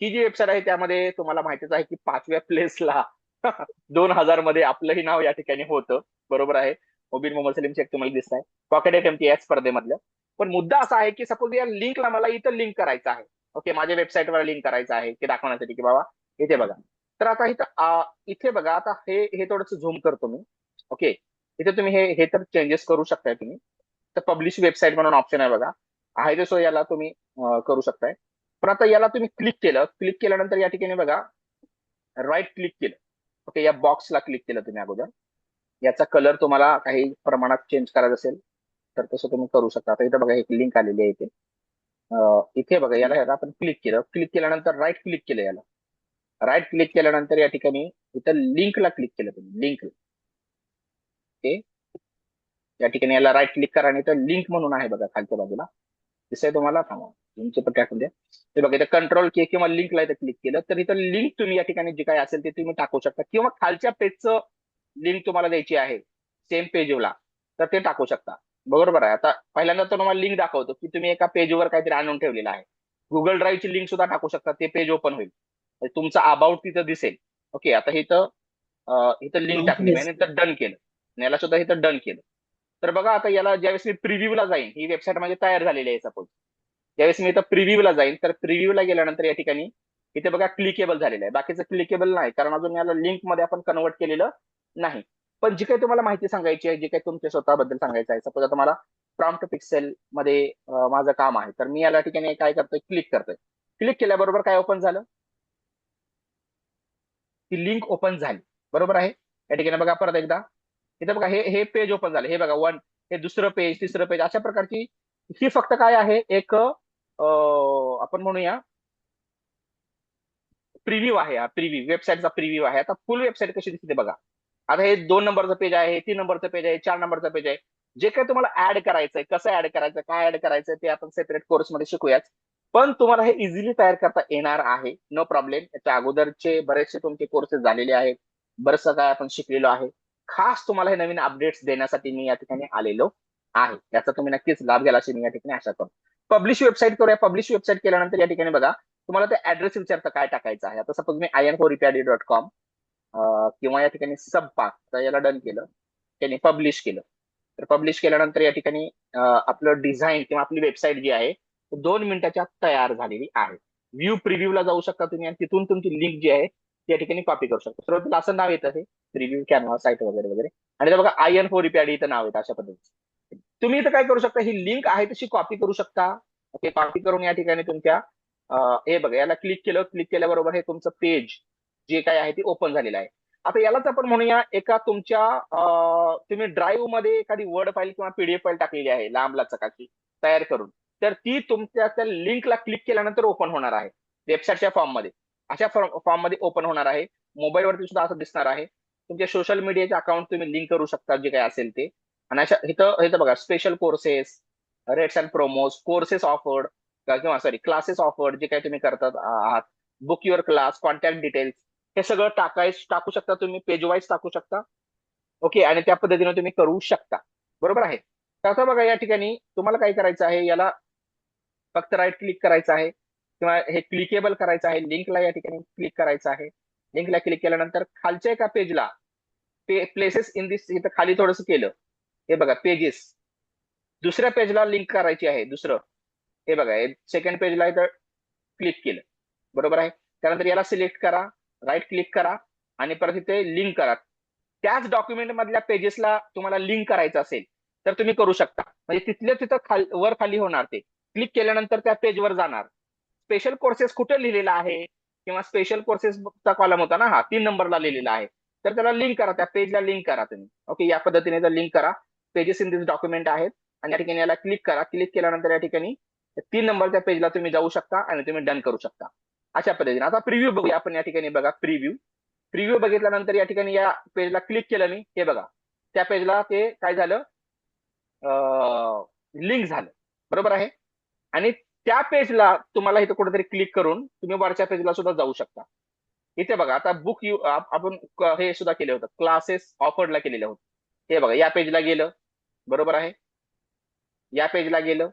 ही जी वेबसाईट आहे त्यामध्ये तुम्हाला माहितीच आहे की 5व्या प्लेसला 2000 मध्ये आपलंही नाव या ठिकाणी होतं, बरोबर आहे. मोबिन मोहम्मद सलीम शेख तुम्हाला दिसत आहे पॉकेट एफ या स्पर्धेमधलं. पण मुद्दा असा आहे की सपोज या लिंकला मला इथं लिंक करायचं आहे. ओके, माझ्या वेबसाईटवर लिंक करायचं आहे की दाखवण्यासाठी की बाबा इथे बघा. तर आता इथं इथे बघा, आता हे थोडंसं झूम करतो मी. ओके, इथे तुम्ही हे तर चेंजेस करू शकताय तुम्ही. तर पब्लिश वेबसाईट म्हणून ऑप्शन आहे बघा, आहे ते, सो याला तुम्ही करू शकताय. पण आता याला तुम्ही क्लिक केलं, क्लिक केल्यानंतर या ठिकाणी बघा राईट क्लिक केलं. ओके, या बॉक्सला क्लिक केलं तुम्ही अगोदर. याचा कलर तुम्हाला काही प्रमाणात चेंज करायचा असेल तर तसं तुम्ही करू शकता. आता इथे बघा एक लिंक आलेली आहे इथे. इथे बघा याला आपण क्लिक केलं, क्लिक केल्यानंतर राईट क्लिक केलं, याला राईट क्लिक केल्यानंतर या ठिकाणी इथं लिंकला क्लिक केलं तुम्ही, लिंक. ओके, या ठिकाणी याला राईट क्लिक करा आणि इथं लिंक म्हणून आहे बघा खालच्या बाजूला, दिसतंय तुम्हाला, थांबा लिंकचे पण टाकून द्या. ते बघा इथं कंट्रोल के किंवा लिंकला इथं क्लिक केलं तर इथं लिंक तुम्ही या ठिकाणी जे काही असेल ते तुम्ही टाकू शकता किंवा खालच्या पेजचं लिंक तुम्हाला द्यायची आहे सेम पेजला तर ते टाकू शकता, बरोबर आहे. आता पहिल्यांदा तर तुम्हाला लिंक दाखवतो की तुम्ही एका पेजवर काहीतरी आणून ठेवलेलं आहे. गुगल ड्राईव्हची लिंक सुद्धा टाकू शकता, ते पेज ओपन होईल, तुमचा अबाउट तिथं दिसेल. ओके, आता इथं इथं लिंक टाकली मी येस. आणि इथं डन केलं आणि याला सुद्धा इथं डन केलं. तर बघा आता याला ज्यावेळेस मी प्रिव्ह्यूला जाईन, ही वेबसाईट माझी तयार झालेली आहे सपोज. ज्यावेळेस मी इथं प्रिव्ह्यूला जाईन, तर प्रिव्ह्यूला गेल्यानंतर या ठिकाणी इथे बघा क्लिकेबल झालेलं आहे, बाकीचं क्लिकेबल नाही कारण अजून याला लिंक मध्ये आपण कन्वर्ट केलेलं नाही. पण जी काही तुम्हाला माहिती सांगायची आहे, जी काही तुमच्या स्वतःबद्दल सांगायचं आहे, सपोज आता मला प्रॉम्प्ट पिक्सेल मध्ये माझं काम आहे, तर मी याला ठिकाणी काय करतोय, क्लिक करतोय. क्लिक केल्याबरोबर काय ओपन झालं, ती लिंक ओपन झाली. बरोबर आहे. या ठिकाणी बघा परत एकदा, इथे बघा हे पेज ओपन झालं, हे बघा वन, हे दुसरं पेज, तिसरं पेज, अशा प्रकारची ही फक्त काय आहे, एक आपण म्हणूया प्रिव्ह्यू आहे. हा प्रिव्ह्यू, वेबसाईटचा प्रिव्ह्यू आहे. आता फुल वेबसाईट कशी दिसते बघा. आता हे 2 नंबरचं पेज आहे, हे 3 नंबरचं पेज आहे, 4 नंबरचं पेज आहे. जे काही तुम्हाला ऍड करायचंय, कसं ऍड करायचं, काय ऍड करायचं, ते आपण सेपरेट कोर्समध्ये शिकूयाच. पण तुम्हाला हे इझिली तयार करता येणार आहे, नो प्रॉब्लेम. याच्या अगोदरचे बरेचसे तुमचे कोर्सेस झालेले आहेत, बरंचसं काय आपण शिकलेलो आहे. खास तुम्हाला हे नवीन अपडेट्स देण्यासाठी मी या ठिकाणी आलेलो आहे. याचा तुम्ही नक्कीच लाभ घ्याल अशी मी या ठिकाणी आशा करतो. पब्लिश वेबसाईट करूया. पब्लिश वेबसाईट केल्यानंतर या ठिकाणी बघा, तुम्हाला ते ऍड्रेस विचारतं काय टाकायचं आहे. आता सपोज मी in4epid.com किंवा या ठिकाणी सबपाक, तर याला डन केलं, त्यांनी पब्लिश केलं. तर पब्लिश केल्यानंतर या ठिकाणी आपलं डिझाईन किंवा आपली वेबसाईट जी आहे 2 मिनिटाच्या तयार झालेली आहे. व्ह्यू प्रिव्ह्यूला जाऊ शकता तुम्ही आणि तिथून तुमची लिंक जी आहे त्या ठिकाणी कॉपी करू शकता. सुरुवातीला असं नाव येतं, हे प्रिव्ह्यू कॅनव्हा साईट वगैरे वगैरे, आणि इथं बघा in4epid इथं नाव येतं अशा पद्धतीचं. तुम्ही इथं काय करू शकता, ही लिंक आहे तशी कॉपी करू शकता. ओके, कॉपी करून या ठिकाणी तुमच्या हे बघा, याला क्लिक केलं, क्लिक केल्याबरोबर हे तुमचं पेज जे काय आहे ते ओपन झालेलं आहे. आता यालाच आपण म्हणूया, एका तुमच्या तुम्ही ड्राईव्ह मध्ये एखादी वर्ड फाईल किंवा पीडीएफ फाईल टाकलेली आहे लांब लचकाची तयार करून, तर ती तुमच्या त्या लिंकला क्लिक केल्यानंतर ओपन होणार आहे वेबसाईटच्या फॉर्म मध्ये. अशा फॉर्म मध्ये ओपन होणार आहे. मोबाईलवरती सुद्धा असं दिसणार आहे. तुमच्या सोशल मीडियाचे अकाउंट तुम्ही लिंक करू शकता, जे काही असेल ते. आणि अशा इथं इथं बघा, special courses, rates and promos, courses offered किंवा सॉरी क्लासेस ऑफर्ड, जे काही तुम्ही करतात आहात, book your class, contact details, हे सगळं टाकू शकता तुम्ही, पेज वाईज टाकू शकता. ओके, आणि त्या पद्धतीने तुम्ही करू शकता. बरोबर आहे. तर आता बघा, या ठिकाणी तुम्हाला काय करायचं आहे, याला फक्त राईट क्लिक करायचं आहे किंवा हे क्लिकेबल करायचं आहे. लिंकला या ठिकाणी क्लिक करायचं आहे. लिंकला क्लिक केल्यानंतर खालच्या एका पेजला प्लेसेस इन दिस, इथं खाली थोडंसं केलं, हे बघा पेजेस, दुसऱ्या पेजला लिंक करायची आहे. दुसरं हे बघा, सेकंड पेजला इथं क्लिक केलं. बरोबर आहे. त्यानंतर याला सिलेक्ट करा, राईट क्लिक करा आणि परत इथे लिंक करा. त्याच डॉक्युमेंट मधल्या पेजेसला तुम्हाला लिंक करायचं असेल तर तुम्ही करू शकता. म्हणजे तिथल्या तिथं वर खाली होणार, ते क्लिक केल्यानंतर त्या पेजवर जाणार. स्पेशल कोर्सेस कुठे लिहिलेला आहे किंवा स्पेशल कोर्सेसचा कॉलम होता ना, हा 3 नंबरला लिहिलेला आहे, तर त्याला लिंक करा, त्या पेजला लिंक करा तुम्ही. ओके, या पद्धतीने जर लिंक करा, पेजेस इन दिस डॉक्युमेंट आहेत, आणि या ठिकाणी याला क्लिक करा. क्लिक केल्यानंतर या ठिकाणी 3 नंबरच्या पेजला तुम्ही जाऊ शकता आणि तुम्ही डन करू शकता अशा पद्धतीने. आता प्रिव्ह्यू बघूया आपण. या ठिकाणी बघा प्रिव्ह्यू, प्रिव्ह्यू बघितल्यानंतर या ठिकाणी या पेजला क्लिक केलं मी, हे बघा त्या पेजला ते काय झालं, लिंक झालं. बरोबर आहे. आणि त्या पेजला तुम्हाला इथं कुठेतरी क्लिक करून तुम्ही वरच्या पेजला सुद्धा जाऊ शकता. इथे बघा, आता बुक यू आपण हे सुद्धा केलं होतं, क्लासेस ऑफर्डला केलेलं होतं. हे बघा, या पेजला गेलं. बरोबर आहे. या पेजला गेलं.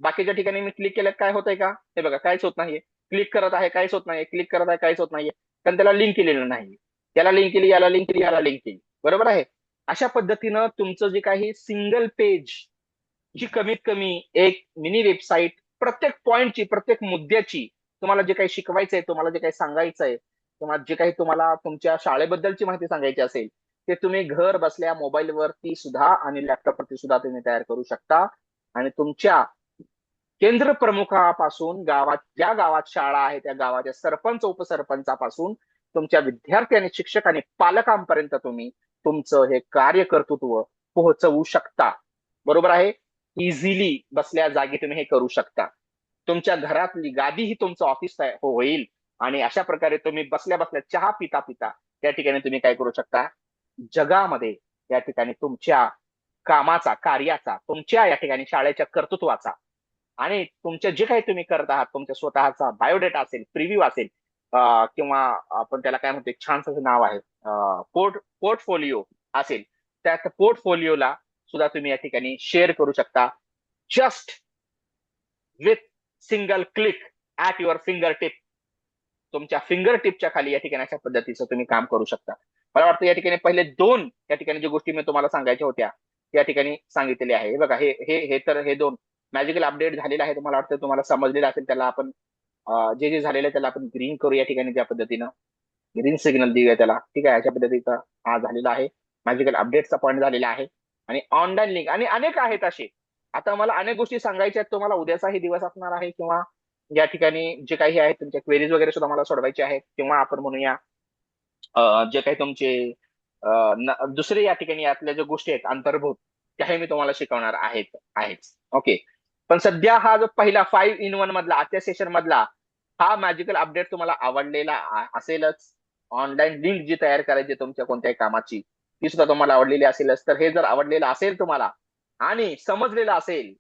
बाकीच्या ठिकाणी मी क्लिक केलं, काय होतंय का, हे बघा काहीच होत नाहीये. क्लिक करत आहे, काहीच होत नाहीये. क्लिक करत आहे, काहीच होत नाहीये, कारण त्याला लिंक केलेलं नाही. त्याला लिंक केली, याला लिंक केली, याला लिंक केली. बरोबर आहे. अशा पद्धतीनं तुमचं जे काही सिंगल पेज, जी कमीत कमी एक मिनी वेबसाईट, प्रत्येक पॉइंटची, प्रत्येक मुद्द्याची, तुम्हाला जे काही शिकवायचंय, तुम्हाला जे काही सांगायचंय, किंवा जे काही तुम्हाला तुमच्या शाळेबद्दलची माहिती सांगायची असेल, ते तुम्ही घर बसल्या मोबाईलवरती सुद्धा आणि लॅपटॉपवरती सुद्धा तुम्ही तयार करू शकता. आणि तुमच्या केंद्र प्रमुखापासून, ज्या गावात शाळा आहे त्या गावाच्या सरपंच उपसरपंचापासून तुमच्या विद्यार्थी आणि शिक्षक आणि पालकांपर्यंत तुम्ही तुमचं हे कार्यकर्तृत्व पोहोचवू शकता. बरोबर आहे. इझिली बसल्या जागी तुम्ही हे करू शकता. तुमच्या घरातली गादी ही तुमचं ऑफिस होईल. आणि अशा प्रकारे तुम्ही बसल्या बसल्या चहा पिता पिता त्या ठिकाणी तुम्ही काय करू शकता, जगामध्ये या ठिकाणी तुमच्या कामाचा, कार्याचा, तुमच्या या ठिकाणी शाळेच्या कर्तृत्वाचा, आणि तुमच्या जे काही तुम्ही करत आहात, तुमच्या स्वतःचा बायोडेटा असेल, प्रिव्ह्यू असेल, किंवा आपण त्याला काय म्हणतो, एक छानसं असं नाव आहे, पोर्टफोलिओ असेल, त्या पोर्टफोलिओला सुद्धा तुम्ही या ठिकाणी शेअर करू शकता. Just with single click at your finger tip तुमच्या फिंगर टिपच्या खाली या ठिकाणी अशा पद्धतीचं तुम्ही काम करू शकता. मला वाटतं या ठिकाणी पहिले 2 या ठिकाणी ज्या गोष्टी मी तुम्हाला सांगायच्या होत्या या ठिकाणी सांगितलेले आहे. हे बघा, हे हे हे तर हे 2 मॅजिकल अपडेट झालेलं आहे. मला वाटतं तुम्हाला समजलेलं असेल. त्याला आपण जे जे झालेलं आहे त्याला आपण ग्रीन करू या ठिकाणी, त्या पद्धतीनं ग्रीन सिग्नल देऊया त्याला. ठीक आहे, अशा पद्धतीचा हा झालेला आहे. मॅजिकल अपडेटचा पॉईंट झालेला आहे. आणि ऑनलाईन लिंक आणि अनेक आहेत असे. आता मला अनेक गोष्टी सांगायच्या आहेत. तुम्हाला उद्याचाही दिवस असणार आहे, किंवा या ठिकाणी जे काही आहे तुमच्या क्वेरीज वगैरे सुद्धा मला सोडवायचे आहेत, किंवा आपण म्हणूया जे काही तुमचे दुसरे या ठिकाणी यातल्या ज्या गोष्टी आहेत अंतर्भूत, त्याही मी तुम्हाला शिकवणार आहेच. ओके. पण सध्या हा जो पहिला 5 in 1 मधला आजच्या सेशन मधला हा मॅजिकल अपडेट तुम्हाला आवडलेला असेलच. ऑनलाईन लिंक जी तयार करायची तुमच्या कोणत्याही कामाची, ती सुद्धा तुम्हाला आवडलेली असेलच. तर हे जर आवडलेलं असेल तुम्हाला आणि समजलेलं असेल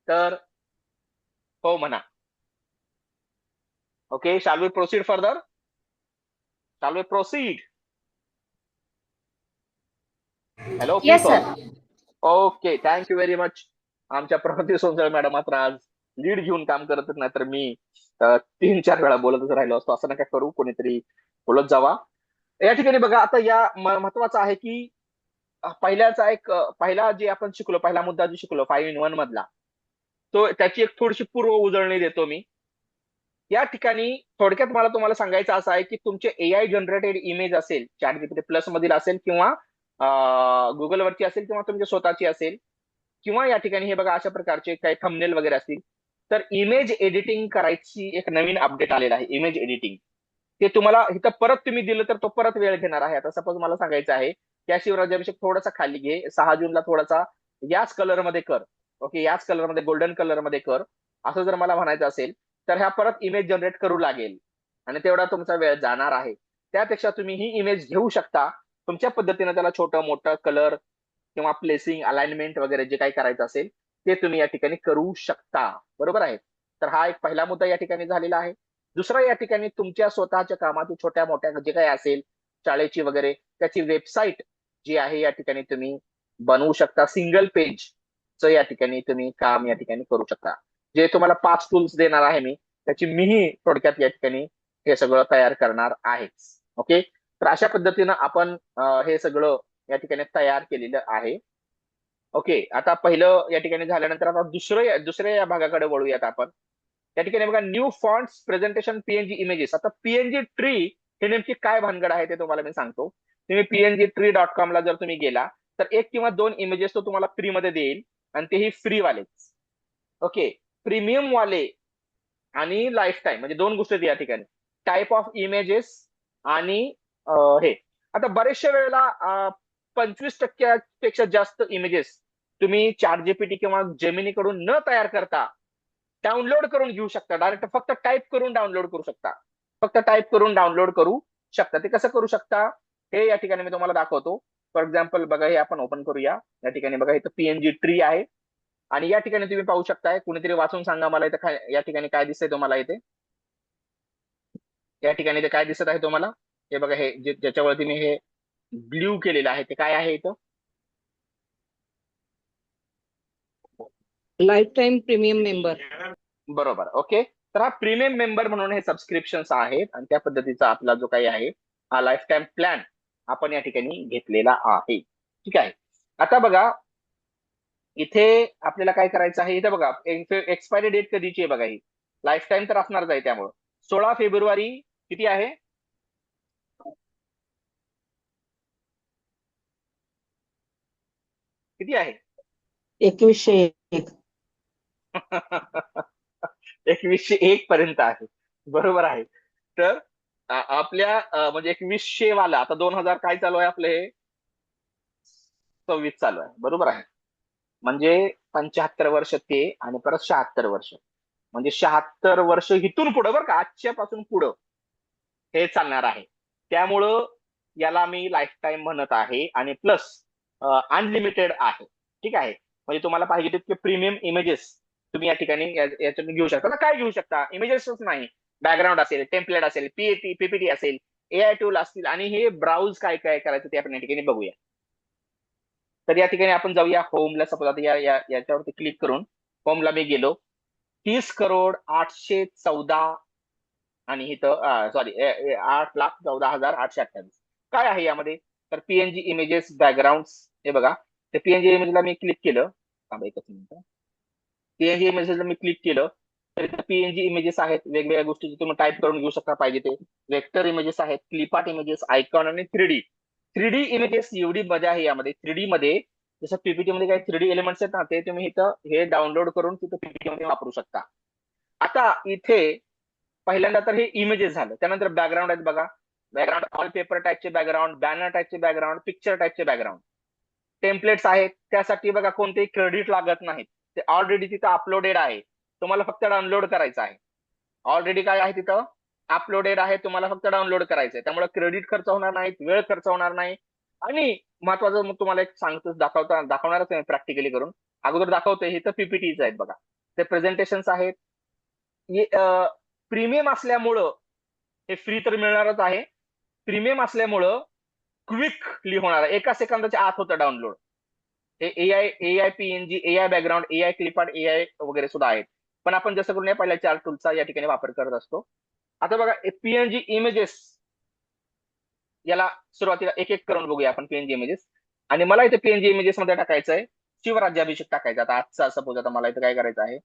तर हो म्हणा. Okay, shall we proceed further? Shall we proceed? Hello Yes, people. sir. Okay, thank you very much. आमच्या प्रगती सोनसळे मॅडम मात्र आज लीड घेऊन काम करतच नाही, तर मी 3-4 वेळा बोलतच राहिलो असतो. असं नका करू, कोणीतरी बोलत जावा. या ठिकाणी बघा, आता या महत्वाचं आहे की पहिला जे आपण शिकलो, पहिला मुद्दा जो शिकलो 5 in 1 मधला, तो त्याची एक थोडीशी पूर्व उजळणी देतो मी. या ठिकाणी थोडक्यात मला तुम्हाला सांगायचं असं आहे की तुमचे एआय जनरेटेड इमेज असेल, ChatGPT प्लस मधील असेल, किंवा गुगलवरची असेल, किंवा तुमची स्वतःची असेल, किंवा या ठिकाणी हे बघा अशा प्रकारचे काही थंबनेल वगैरे असतील, तर इमेज एडिटिंग करायची एक नवीन अपडेट आलेला आहे. इमेज एडिटिंग ते तुम्हाला इथं परत तुम्ही दिलं तर तो परत वेळ घेणार आहे. आता सपोज मला सांगायचं आहे त्या शिवराज्याभिषेक थोडासा खाली घे, 6 जूनला थोडासा याच कलर मध्ये कर. ओके, याच कलर मध्ये, गोल्डन कलर मध्ये कर, असं जर मला म्हणायचं असेल तर ह्या परत इमेज जनरेट करू लागेल आणि तेवढा तुमचा वेळ जाणार आहे. त्यापेक्षा तुम्ही ही इमेज घेऊ शकता, तुमच्या पद्धतीने त्याला छोटं मोठं कलर किंवा प्लेसिंग, अलाइनमेंट वगैरे जे काही करायचं असेल ते तुम्ही या ठिकाणी करू शकता. बरोबर आहे. तर हा एक पहिला मुद्दा या ठिकाणी झालेला आहे. दुसरा, या ठिकाणी तुमच्या स्वतःच्या कामाची छोट्या मोठ्या जे काही असेल, शाळेची वगैरे, त्याची वेबसाईट जी आहे या ठिकाणी तुम्ही बनवू शकता. सिंगल पेज या ठिकाणी तुम्ही काम या ठिकाणी करू शकता. जे तुम्हाला 5 टूल्स देणार आहे मी, त्याची मीही थोडक्यात या ठिकाणी हे सगळं तयार करणार आहे. ओके, तर अशा पद्धतीनं आपण हे सगळं या ठिकाणी तयार केलेलं आहे. ओके, आता पहिलं या ठिकाणी झाल्यानंतर आता दुसऱ्या या भागाकडे वळूयात आपण. या ठिकाणी बघा, new fonts presentation PNG images. आता पीएनजी ट्री हे नेमकी काय भानगड आहे ते तुम्हाला मी सांगतो. तुम्ही pngtree.com ला जर तुम्ही गेला तर 1 किंवा 2 इमेजेस तो तुम्हाला फ्री मध्ये देईल, आणि तेही फ्री वालेच. ओके, प्रीमियम वाले आणि लाईफ टाईम म्हणजे 2 गोष्टी या ठिकाणी, टाईप ऑफ इमेजेस आणि हे. आता बरेचशा वेळेला 25% जास्त इमेजेस तुम्ही ChatGPT किंवा जेमिनी कडून न तयार करता डाउनलोड करून घेऊ शकता. डायरेक्ट फक्त टाईप करून डाउनलोड करू शकता. फक्त टाईप करून डाउनलोड करू शकता. ते कसं करू शकता हे या ठिकाणी मी तुम्हाला दाखवतो. फॉर एक्झाम्पल बघा, हे आपण ओपन करूया. या ठिकाणी बघा, इथं पीएनजी ट्री आहे आणि या ठिकाणी तुम्ही पाहू शकताय. कुणीतरी वाचून सांगा मला इथं या ठिकाणी काय दिसतंय तुम्हाला इथे. या ठिकाणी ते काय दिसत आहे तुम्हाला? हे बघा, हे ज्याच्यावरती मी हे ब्ल्यू केलेलं आहे ते काय आहे इथं? Life time premium member. बरोबर. ओके, तर हा प्रीमियम मेंबर म्हणून हे सबस्क्रिप्शन आहेत, आणि त्या पद्धतीचा आपला जो काही आहे हा लाईफ टाईम प्लॅन आपण या ठिकाणी घेतलेला आहे. ठीक आहे. आता बघा, इथे आपल्याला काय करायचं आहे, इथे बघा एक्सपायरी डेट कधीची आहे बघा, ही लाईफ टाईम तर असणारच आहे. त्यामुळं 16 फेब्रुवारी किती आहे? किती आहे? 2101. 2101 पर्यंत आहे. बरोबर आहे. तर आपल्या म्हणजे 2100 वाला, आता 2000 काय चालू आहे आपले, 26 चालू आहे. बरोबर आहे. म्हणजे 75 वर्ष ते आणि परत 76 वर्ष, म्हणजे 76 वर्ष इथून पुढं बरं का, आजच्या पासून पुढं हे चालणार आहे. त्यामुळं याला मी लाईफ टाईम म्हणत आहे, आणि प्लस अनलिमिटेड आहे. ठीक आहे. म्हणजे तुम्हाला पाहिजे तितके प्रीमियम इमेजेस तुम्ही या ठिकाणी याच्यातून घेऊ शकता. काय घेऊ शकता? इमेजेसच नाही, बॅकग्राऊंड असेल, टेम्पलेट असेल, पीपीटी असेल, एआय टूल असतील, आणि हे ब्राउज काय काय करायचं ते आपण या ठिकाणी बघूया. तर या ठिकाणी आपण जाऊया होमला. सपोज आता याच्यावरती क्लिक करून होमला मी गेलो. 30,814 आणि इथं सॉरी 8,14,828. काय आहे यामध्ये? तर पीएनजी इमेजेस बॅकग्राऊंड. हे बघा, ते पीएनजी इमेजला मी क्लिक केलं. थांबा एकच मिनिट. पीएनजी इमेजेसला मी क्लिक केलं तर इथं पीएनजी इमेजेस आहेत, वेगवेगळ्या गोष्टी तुम्ही टाईप करून घेऊ शकता पाहिजे ते. वेक्टर इमेजेस आहेत, क्लिपार्ट इमेजेस, आयकॉन आणि 3D. 3D इमेजेस एवढी मजा आहे यामध्ये. 3D मध्ये जसं पीपीटी मध्ये काही 3D एलिमेंट्स आहेत ना, ते तुम्ही इथं हे डाउनलोड करून तिथं पीपीटी मध्ये वापरू शकता. आता इथे पहिल्यांदा तर हे इमेजेस झालं. त्यानंतर बॅकग्राऊंड आहेत बघा. बॅकग्राऊंड ऑल पेपर टाईपचे बॅकग्राऊंड, बॅनर टाईपचे बॅकग्राऊंड, पिक्चर टाईपचे बॅकग्राऊंड. टेम्पलेट्स आहेत, त्यासाठी बघा कोणतेही क्रेडिट लागत नाहीत. ते ऑलरेडी तिथं अपलोडेड आहे. तुम्हाला फक्त डाउनलोड करायचं आहे. ऑलरेडी काय आहे तिथं अपलोडेड आहे, तुम्हाला फक्त डाउनलोड करायचंय. त्यामुळे क्रेडिट खर्च होणार नाही, वेळ खर्च होणार नाही. आणि महत्वाचं मग तुम्हाला एक सांगतो, दाखवणारच आहे प्रॅक्टिकली करून. अगोदर दाखवतोय, इथं पीपीटीज आहेत बघा. ते प्रेझेंटेशन्स आहेत. प्रीमियम असल्यामुळं हे फ्री तर मिळणारच आहे. प्रीमियम असल्यामुळं क्विकली होणार आहे, एका सेकंदाच्या आत होतं डाउनलोड. हे AI PNG, AI background, AI clip art, AI वगैरे सुद्धा आहेत. पण आपण जसं करून पहिल्या 4 टूलचा या ठिकाणी वापर करत असतो. आता बघा पीएनजी इमेजेस, याला सुरुवातीला एक एक करून बघूया आपण पीएनजी इमेजेस. आणि मला इथे पीएनजी इमेजेस मध्ये टाकायचं आहे शिवराज्याभिषेक टाकायचा. आता आजचा सपोज आता मला इथे काय करायचं आहे,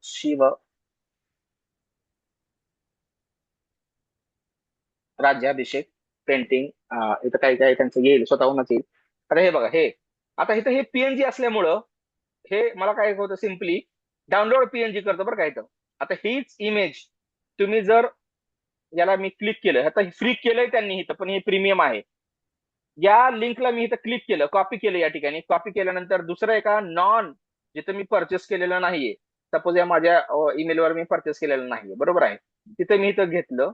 शिव राज्याभिषेक पेंटिंग. इथं काही काही त्यांचं येईल, स्वतःहूनच येईल. आता हे बघा, हे आता इथं हे पीएनजी असल्यामुळं हे मला काय होतं, सिम्पली डाउनलोड पीएनजी करतो बरं का इथं. आता हीच इमेज तुम्ही जर याला मी क्लिक केलं, आता फ्री केलंय त्यांनी इथं, पण हे प्रीमियम आहे. या लिंकला मी इथं क्लिक केलं, कॉपी केलं या ठिकाणी. कॉपी केल्यानंतर दुसरं एका नॉन, जिथं मी परचेस केलेलं नाहीये, सपोज या माझ्या ईमेलवर मी परचेस केलेलं नाहीये, बरोबर आहे, तिथं मी इथं घेतलं.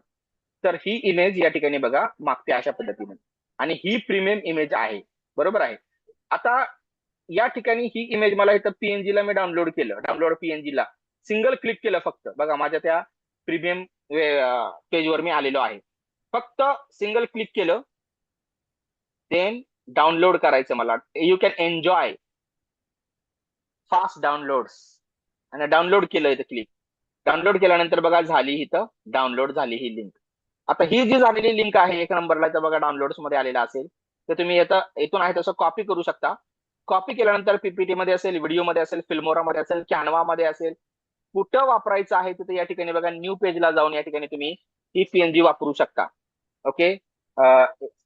तर ही इमेज या ठिकाणी बघा मागते अशा पद्धतीने. आणि ही प्रीमियम इमेज आहे, बरोबर आहे. आता या ठिकाणी ही इमेज मला इथं पीएनजी ला मी डाउनलोड केलं. डाउनलोड पीएनजी ला सिंगल क्लिक केलं फक्त. बघा माझ्या त्या प्रीमियम पेजवर मी आलेलो आहे. फक्त सिंगल क्लिक केलं, देन डाउनलोड करायचं मला. You can enjoy fast downloads. आणि डाउनलोड केलं इथं क्लिक. डाउनलोड केल्यानंतर बघा झाली इथं डाउनलोड झाली ही लिंक. आता ही जी झालेली लिंक आहे एक नंबरला, तर बघा डाउनलोड्स मध्ये आलेला असेल, तर तुम्ही इथून आहे तसं कॉपी करू शकता. कॉपी केल्यानंतर पीपीटी मध्ये असेल, व्हिडिओ मध्ये असेल, फिल्मोरा मध्ये असेल, कॅनवा मध्ये असेल, कुठं वापरायचं आहे तिथे या ठिकाणी बघा न्यू पेजला जाऊन या ठिकाणी तुम्ही ही पीएनजी वापरू शकता. ओके,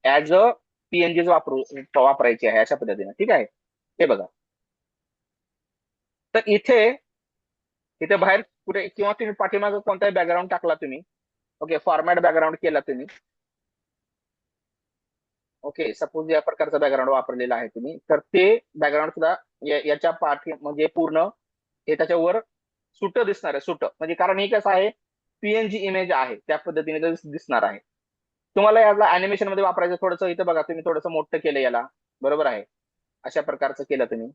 ऍज अ पीएनजी वापरायची आहे अशा पद्धतीने. ठीक आहे, हे बघा. तर इथे इथे बाहेर कुठे किंवा तुम्ही पाठीमागे कोणताही बॅकग्राऊंड टाकला तुम्ही, ओके, फॉर्मॅट बॅकग्राऊंड केला तुम्ही, ओके, सपोज या प्रकारचा बॅकग्राऊंड वापरलेला आहे तुम्ही, तर ते बॅकग्राऊंड सुद्धा याच्या पाठी म्हणजे पूर्ण हे त्याच्यावर सुट दिसणार आहे. सुट म्हणजे कारण हे कसं आहे, पीएनजी इमेज आहे त्या पद्धतीने ते दिसणार आहे. तुम्हाला याला अॅनिमेशन मध्ये वापरायचं, थोडंसं इथं बघा तुम्ही थोडंसं मोठं केलं याला, बरोबर आहे, अशा प्रकारचं केलं तुम्ही.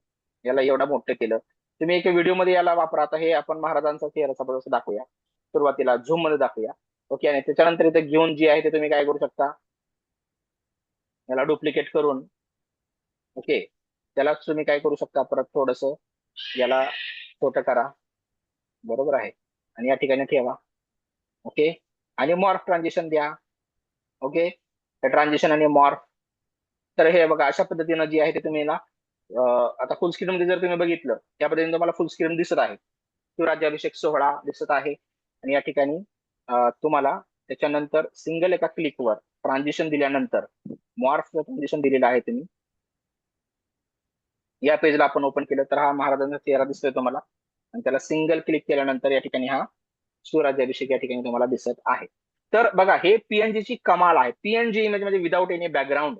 याला एवढं मोठं केलं तुम्ही. एक व्हिडिओ मध्ये याला वापरा. आता हे आपण महाराजांचा चेहरा सपोज दाखवूया, सुरुवातीला झूम मध्ये दाखवूया. ओके, आणि त्याच्यानंतर इथे घेऊन जी आहे ते तुम्ही काय करू शकता, याला डुप्लिकेट करून, ओके, त्याला तुम्ही काय करू शकता, परत थोडस याला छोटं करा, बरोबर आहे, आणि या ठिकाणी ठेवा. ओके, आणि मॉर्फ ट्रान्झिशन द्या. ओके, ट्रान्झिशन आणि मॉर्फ. तर हे बघा अशा पद्धतीनं जी आहे ते तुम्ही ना, आता फुल स्क्रीन मध्ये जर तुम्ही बघितलं, त्या पद्धतीने तुम्हाला फुल स्क्रीन दिसत आहे. शिवराज्याभिषेक सोहळा दिसत आहे. आणि या ठिकाणी तुम्हाला त्याच्यानंतर सिंगल एका क्लिकवर ट्रान्झिशन दिल्यानंतर मॉर्फचं ट्रान्झिशन दिलेलं आहे तुम्ही. या पेजला आपण ओपन केलं तर हा महाराजांचा चेहरा दिसतोय तुम्हाला, आणि त्याला सिंगल क्लिक केल्यानंतर या ठिकाणी हा शिवराज्याभिषेक या ठिकाणी तुम्हाला दिसत आहे. तर बघा हे पीएनजी ची कमाल आहे. पीएनजी इमेज म्हणजे विदाऊट एनी बॅकग्राऊंड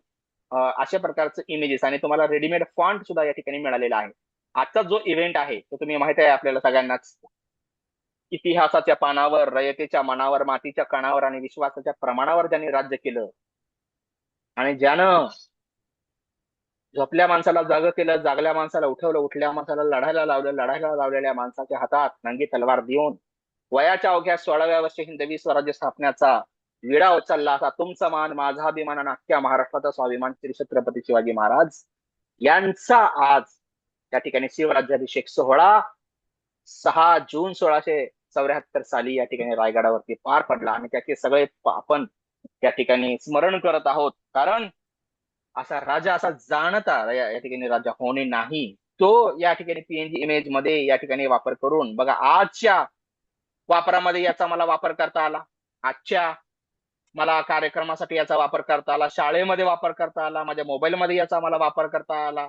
अशा प्रकारचं इमेजेस, आणि तुम्हाला रेडीमेड फॉन्ट सुद्धा या ठिकाणी मिळालेला आहे. आजचा जो इव्हेंट आहे तो तुम्ही माहिती आहे आपल्याला सगळ्यांनाच. इतिहासाच्या पानावर, रयतेच्या मनावर, मातीच्या कणावर आणि विश्वासाच्या प्रमाणावर ज्यांनी राज्य केलं, आणि ज्यानं झोपल्या माणसाला जाग केलं, जागल्या माणसाला उठवलं, उठल्या माणसाला लढायला लावलं, लढायला लावलेल्या माणसाच्या हातात नंगी तलवार देऊन वयाच्या अवघ्या 16व्या वर्षी हिंदवी स्वराज्य स्थापण्याचा विडा उचलला असा तुमचा मान, माझा अभिमान आणि अख्ख्या महाराष्ट्राचा स्वाभिमान श्री छत्रपती शिवाजी महाराज यांचा आज या ठिकाणी शिवराज्याभिषेक सोहळा 6 जून 1974 साली या ठिकाणी रायगडावरती पार पडला आणि त्याचे सगळे आपण या ठिकाणी स्मरण करत आहोत. कारण असा राजा असा जाणता या ठिकाणी राजा होणे नाही, तो या ठिकाणी पीएनजी इमेज मध्ये या ठिकाणी वापर करून बघा, आजच्या वापरामध्ये याचा मला वापर करता आला, आजच्या मला कार्यक्रमासाठी याचा वापर करता आला, शाळेमध्ये वापर करता आला, माझ्या मोबाईलमध्ये याचा मला वापर करता आला,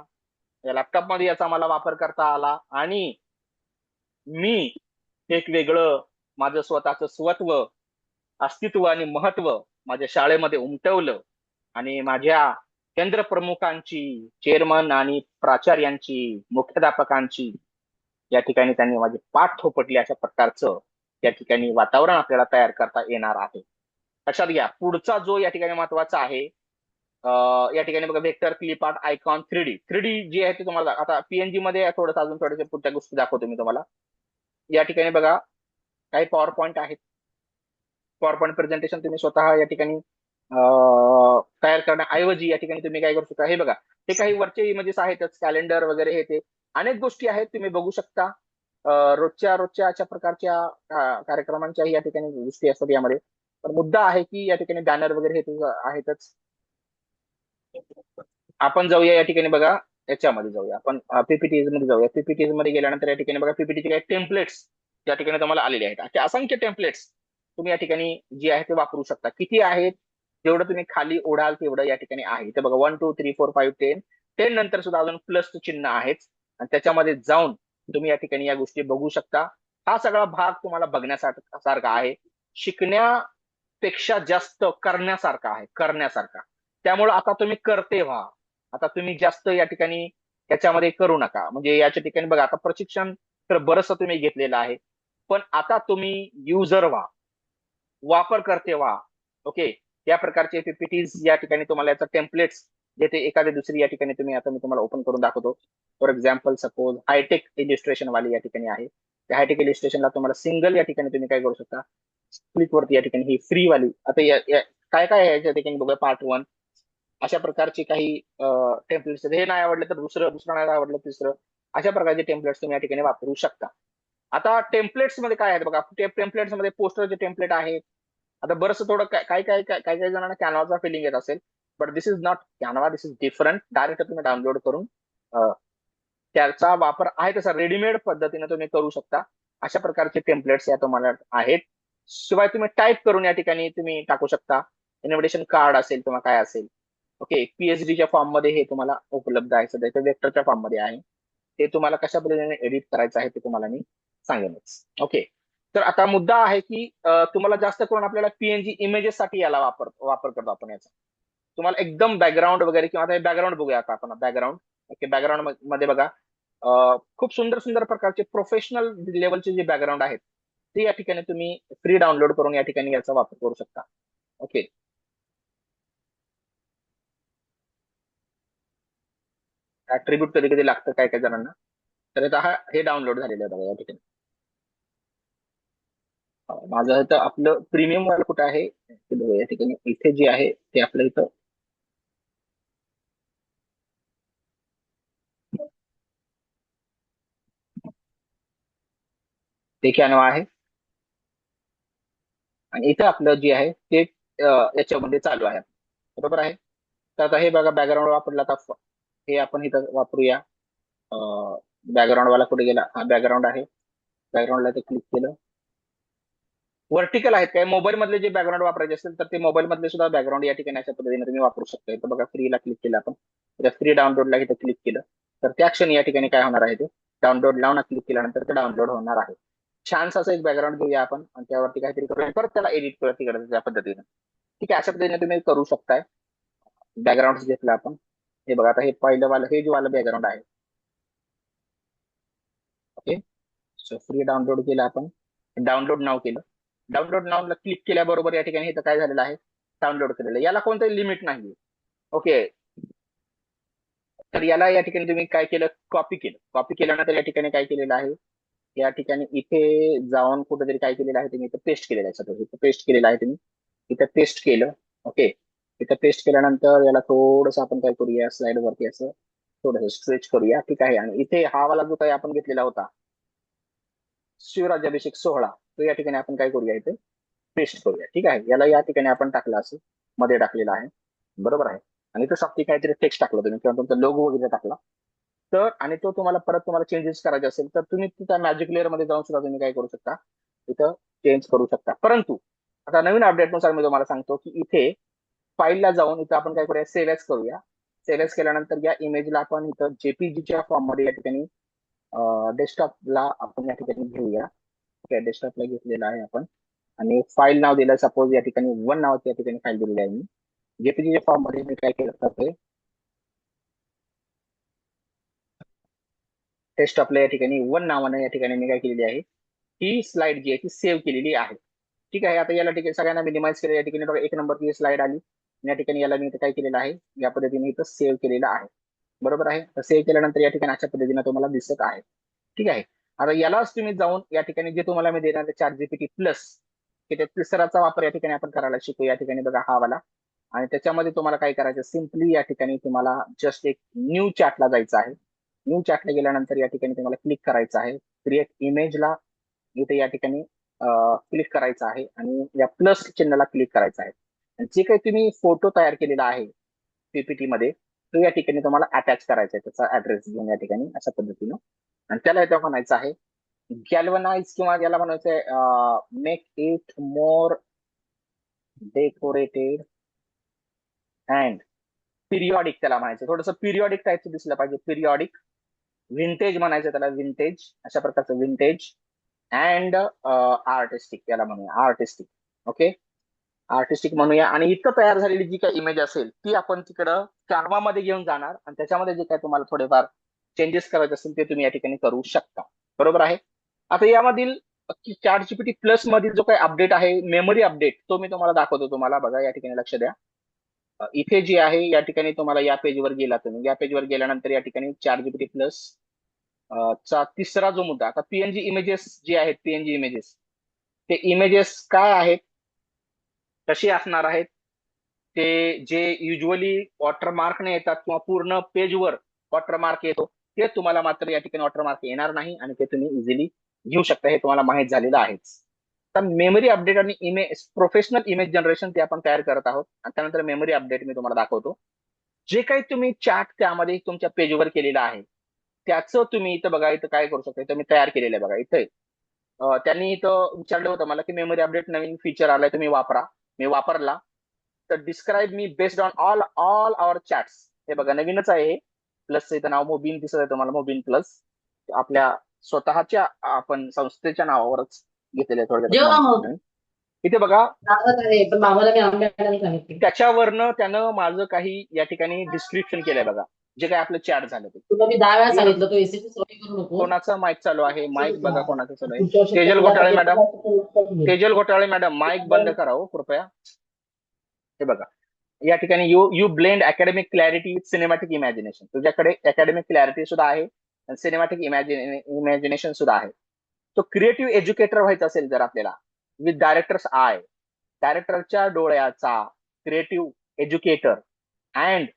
या लॅपटॉपमध्ये याचा मला वापर करता आला. आणि मी एक वेगळं माझं स्वतःचं स्वत्व, अस्तित्व आणि महत्व माझ्या शाळेमध्ये उमटवलं. आणि माझ्या केंद्र प्रमुखांची, चेअरमन आणि प्राचार्यांची, मुख्याध्यापकांची या ठिकाणी त्यांनी माझे पाठ थोपटले. अशा प्रकारचं या ठिकाणी वातावरण आपल्याला तयार करता येणार आहे. लक्षात घ्या, पुढचा जो या ठिकाणी महत्वाचा आहे, या ठिकाणी बघा, vector, clip art, icon, 3D. 3D जे आहे ते तुम्हाला आता पीएनजी मध्ये थोडंसं अजून थोडेसे पुढच्या गोष्टी दाखवतो मी तुम्हाला. या ठिकाणी बघा, काही पॉवर पॉईंट आहेत. पॉवर पॉईंट प्रेझेंटेशन तुम्ही स्वतः या ठिकाणी तयार करण्याऐवजी या ठिकाणी तुम्ही काय करू शकता, हे बघा, हे काही वरचे इमेजेस आहेतच, कॅलेंडर वगैरे, हे ते अनेक गोष्टी आहेत, तुम्ही बघू शकता. रोजच्या अशा प्रकारच्या कार्यक्रमांच्या या ठिकाणी गोष्टी असतात यामध्ये. पण मुद्दा आहे की या ठिकाणी बॅनर वगैरे हे तुझं आहेतच. आपण जाऊया या ठिकाणी बघा, याच्यामध्ये जाऊया आपण, पीपीटीज मध्ये जाऊया. पीपीटीज मध्ये गेल्यानंतर या ठिकाणी बघा, पीपीटीचे काही टेम्पलेट्स या ठिकाणी तुम्हाला आलेले आहेत. असे असंख्य टेम्पलेट्स तुम्ही या ठिकाणी जे आहे ते वापरू शकता. किती आहेत, जेवढं तुम्ही खाली ओढाल तेवढं या ठिकाणी आहे. इथे बघा, 1 2 3 4 5 10. 10 नंतर सुद्धा अजून प्लसचं चिन्ह आहेच, आणि त्याच्यामध्ये जाऊन तुम्ही या ठिकाणी या गोष्टी बघू शकता. हा सगळा भाग तुम्हाला बघण्यासारखा आहे, शिकण्यापेक्षा जास्त करण्यासारखा आहे, करण्यासारखा. त्यामुळे आता तुम्ही करते व्हा, आता तुम्ही जास्त या ठिकाणी याच्यामध्ये करू नका. म्हणजे याच्या ठिकाणी बघा, आता प्रशिक्षण तर बरंचसं तुम्ही घेतलेलं आहे, पण आता तुम्ही युजर व्हा, वापर करते व्हा. ओके, या प्रकारचे पीपीटीज या ठिकाणी तुम्हाला याचा टेम्पलेट्स जेथे एखादी दुसरी या ठिकाणी तुम्ही, आता मी तुम्हाला ओपन करून दाखवतो. For example, suppose hi-tech illustration वाली या ठिकाणी आहे. त्या हायटेक इलिस्ट्रेशनला तुम्हाला सिंगल या ठिकाणी तुम्ही काय करू शकता, क्लिक वरती या ठिकाणी ही फ्री वाली, आता काय काय आहे याच्या ठिकाणी बघा, पार्ट 1 अशा प्रकारचे काही टेम्पलेट्स. हे नाही आवडलं तर दुसरं, दुसरं नाही आवडलं तिसरं, अशा प्रकारचे टेम्पलेट्स तुम्ही या ठिकाणी वापरू शकता. आता टेम्पलेट्स मध्ये काय आहेत बघा, टेम्पलेट्स मध्ये पोस्टरचे टेम्पलेट आहेत. आता बरंच थोडं काही जणांना कॅनवाचा फिलिंग येत असेल, but this is not Canva, this is different. Direct तुम्ही डाउनलोड करून त्याचा वापर आहे तसा रेडीमेड पद्धतीने तुम्ही करू शकता. अशा प्रकारचे टेम्पलेट्स या तुम्हाला आहेत. शिवाय तुम्ही टाईप करून या ठिकाणी तुम्ही टाकू शकता. इन्व्हिटेशन कार्ड असेल किंवा काय असेल. ओके, पीएचडीच्या फॉर्म मध्ये हे तुम्हाला उपलब्ध आहे, सध्या ते वेक्टरच्या फॉर्म मध्ये आहे. ते तुम्हाला कशा पद्धतीने एडिट करायचं आहे ते तुम्हाला मी सांगेनच. ओके, तर आता मुद्दा आहे की तुम्हाला जास्त करून आपल्याला पीएनजी इमेजेस साठी याला वापर करतो आपण याचा. तुम्हाला एकदम बॅकग्राऊंड वगैरे, किंवा आता बॅकग्राऊंड बघूया आता आपण, बॅकग्राऊंड. ओके, बॅकग्राऊंड मध्ये बघा, खूप सुंदर सुंदर प्रकारचे प्रोफेशनल लेवलचे जे बॅकग्राऊंड आहेत ते या ठिकाणी तुम्ही फ्री डाउनलोड करून या ठिकाणी याचा वापर करू शकता. ओके, ऍट्रीब्यूट कधी कधी लागतं काय काय जणांना, तर आता हे डाउनलोड झालेलं आहे बघा या ठिकाणी. माझं तर आपलं प्रीमियम वाला कुठं आहे ते बघूया या ठिकाणी. इथे जे आहे ते आपलं इथं ते कॅनवा आहे, आणि इथं आपलं जे आहे ते याच्यामध्ये चालू आहे. बरोबर आहे. तर आता हे बघा, बॅकग्राऊंड वापरला, आता हे आपण इथं वापरूया. बॅकग्राऊंड वाला कुठे गेला, हा बॅकग्राऊंड आहे. बॅकग्राऊंडला ते क्लिक केलं. व्हर्टिकल आहेत काय, मोबाईल मधले जे बॅकग्राऊंड वापरायचे असेल तर ते मोबाईल मधले सुद्धा बॅकग्राऊंड या ठिकाणी अशा पद्धतीने तुम्ही वापरू शकता. इथं बघा, फ्रीला क्लिक केलं आपण, त्या फ्री डाउनलोडला इथं क्लिक केलं तर त्या क्षणी या ठिकाणी काय होणार आहे, ते डाउनलोड लावून क्लिक केल्यानंतर ते डाउनलोड होणार आहे. छान असं एक बॅकग्राऊंड घेऊया आपण, आणि त्यावरती काहीतरी करूया, परत त्याला एडिट करत करायचं त्या पद्धतीने. ठीक आहे, अशा पद्धतीने तुम्ही करू शकताय. बॅकग्राऊंड घेतलं आपण, हे बघा, आता हे पहिलं वालं, हे जे वालं बॅकग्राऊंड आहे. ओके, सो फ्री डाउनलोड केलं आपण, डाउनलोड नाव केलं. डाउनलोड नावला क्लिक केल्याबरोबर या ठिकाणी इथं काय झालेलं आहे, डाउनलोड केलेलं. याला कोणतंही लिमिट नाही. ओके, तर याला या ठिकाणी तुम्ही काय केलं, कॉपी केलं. कॉपी केल्यानंतर या ठिकाणी काय केलेलं आहे, या ठिकाणी इथे जाऊन कुठेतरी काय केलेलं आहे, तुम्ही इथं पेस्ट केलेलं आहे. इथं पेस्ट केलेलं आहे तुम्ही, इथं पेस्ट केलं. ओके, इथं पेस्ट केल्यानंतर याला थोडंसं आपण काय करूया, स्लाइड वरती असं थोडंसं स्ट्रेच करूया. ठीक आहे, आणि इथे हा वाला जो काही आपण घेतलेला होता, शिवराज्याभिषेक सोहळा, तो या ठिकाणी आपण काय करूया, इथे पेस्ट करूया. ठीक आहे, याला या ठिकाणी आपण टाकलं असं मध्ये टाकलेलं आहे, बरोबर आहे. आणि तो शक्ती काहीतरी टेक्स्ट टाकलं तुम्ही किंवा तुमचा लोगो वगैरे टाकला तर, आणि तो तुम्हाला चेंजेस करायचे असेल तर तुम्ही त्या मॅजिक लेअर मध्ये जाऊन सुद्धा तुम्ही काय करू शकता, इथं चेंज करू शकता. परंतु आता नवीन अपडेट नुसार मी तुम्हाला सांगतो की इथे फाईलला जाऊन इथं आपण काय करूया, सेव्ह एज करूया. सेव्ह एज केल्यानंतर या इमेजला आपण इथं जेपीजीच्या फॉर्म मध्ये या ठिकाणी डेस्कटॉपला आपण या ठिकाणी घेऊया. ओके, डेस्कटॉपला घेतलेला आहे आपण आणि फाईल नाव दिलं, सपोज या ठिकाणी वन नावाची या ठिकाणी फाईल दिलेली आहे मी. जेपीजीच्या फॉर्म मध्ये मी काय केलं तर डेस्कटॉपला या ठिकाणी वन नावाने या ठिकाणी मी काय केलेली आहे, ही स्लाइड जी आहे ती सेव्ह केलेली आहे. ठीक आहे, आता याला ठिकाणी सगळ्यांना मिनिमाइज केलं. या ठिकाणी बघा एक नंबरची स्लाइड आली. या ठिकाणी याला मी इथं काय केलेलं आहे, या पद्धतीने इथं सेव्ह केलेलं आहे, बरोबर आहे. तर सेव्ह केल्यानंतर या ठिकाणी अशा पद्धतीने तुम्हाला दिसत आहे. ठीक आहे, आता यालाच तुम्ही जाऊन या ठिकाणी जे तुम्हाला मी देणार चार जीपीटी प्लस, त्या तिसराचा वापर या ठिकाणी आपण करायला शिकू. या ठिकाणी बघा हा वाला, आणि त्याच्यामध्ये तुम्हाला काय करायचं, सिम्पली या ठिकाणी तुम्हाला जस्ट एक न्यू चॅटला जायचं आहे. न्यू चॅटला गेल्यानंतर या ठिकाणी तुम्हाला क्लिक करायचं आहे, क्रिएट इमेजला इथे या ठिकाणी क्लिक करायचं आहे आणि या प्लस चिन्हाला क्लिक करायचं आहे. आणि जे काही तुम्ही फोटो तयार केलेला आहे पीपीटी मध्ये, तो या ठिकाणी तुम्हाला अटॅच करायचा आहे, त्याचा ऍड्रेस घेऊन या ठिकाणी अशा पद्धतीनं. आणि त्याला इथं म्हणायचं आहे गॅल्वनाइज, किंवा याला म्हणायचंय make it more decorated and periodic. त्याला म्हणायचं थोडंसं पिरियॉडिक टाईपचं दिसलं पाहिजे, पिरियॉडिक. विंटेज म्हणायचं त्याला, विंटेज, अशा प्रकारचं विंटेज अँड आर्टिस्टिक, याला म्हणूया आर्टिस्टिक. ओके, आर्टिस्टिक म्हणूया. आणि इथं तयार झालेली जी काही इमेज असेल ती आपण तिकडं कॅनवा मध्ये घेऊन जाणार आणि त्याच्यामध्ये जे काही तुम्हाला थोडेफार चेंजेस करायचे असेल ते तुम्ही या ठिकाणी करू शकता, बरोबर आहे. आता यामधील चॅट जीपीटी प्लस मधील जो काही अपडेट आहे, मेमरी अपडेट, तो मी तुम्हाला दाखवतो. तुम्हाला बघा या ठिकाणी लक्ष द्या. इथे जे आहे या ठिकाणी तुम्हाला या पेजवर गेला तुम्ही, या पेजवर गेल्यानंतर या ठिकाणी चॅट जीपीटी प्लस चा तिसरा जो मुद्दा, आता पीएनजी इमेजेस जे आहेत, पीएनजी इमेजेस, ते इमेजेस काय आहेत, कशी असणार आहेत, ते जे युजली वॉटरमार्कने येतात किंवा पूर्ण पेजवर वॉटरमार्क येतो, ते तुम्हाला मात्र या ठिकाणी वॉटरमार्क येणार नाही आणि ते तुम्ही इझिली घेऊ शकता, हे तुम्हाला माहित झालेलं आहेच. तर मेमरी अपडेट आणि इमेज, प्रोफेशनल इमेज जनरेशन ते आपण तयार करत आहोत. आणि त्यानंतर मेमरी अपडेट मी तुम्हाला दाखवतो. जे काही तुम्ही चॅट त्यामध्ये तुमच्या पेजवर केलेलं आहे त्याचं तुम्ही इथं बघा, इथं काय करू शकता, इथं मी तयार केलेलं आहे बघा. इथे त्यांनी इथं विचारलं होतं मला की मेमरी अपडेट नवीन फीचर आलाय, तुम्ही वापरा. मी वापरला. तर describe me based on all all our chats, हे बघा नवीनच आहे हे. प्लस इथं नाव मोबिन दिसत आहे तुम्हाला, मोबिन प्लस. आपल्या स्वतःच्या आपण संस्थेच्या नावावरच घेतलेलं आहे थोडक्यात जेव ना तुम्हाला मग. सांगतो. इथे बघा दाखवत आहे पण मामाला मी आंब्याला सांगितले. त्याच्यावरनं त्यानं माझं काही या ठिकाणी डिस्क्रिप्शन केलंय बघा, जे काही आपलं चॅट झालं ते. तुला मी 10 वेळा सांगितलं तू एसीची सोय करू नको. कोणाचा माईक चालू आहे, माईक बघा कोणाचं चालू आहे. पुढच्या वर्षी तेजल तुला घोटाळे मॅडम, लक्षात घे. तेजल घोटाळे मॅडम माईक बंद करा हो कृपया. हे बघा या ठिकाणी you you blend academic clarity with cinematic imagination. तुझ्याकडे अकॅडमिक क्लॅरिटी सुद्धा आहे आणि सिनेमॅटिक इमॅजिनेशन सुद्धा आहे. तो क्रिएटिव्ह एज्युकेटर व्हायचा असेल जर आपल्याला, विथ डायरेक्टर्स आय, डायरेक्टरच्या डोळ्याचा creative educator and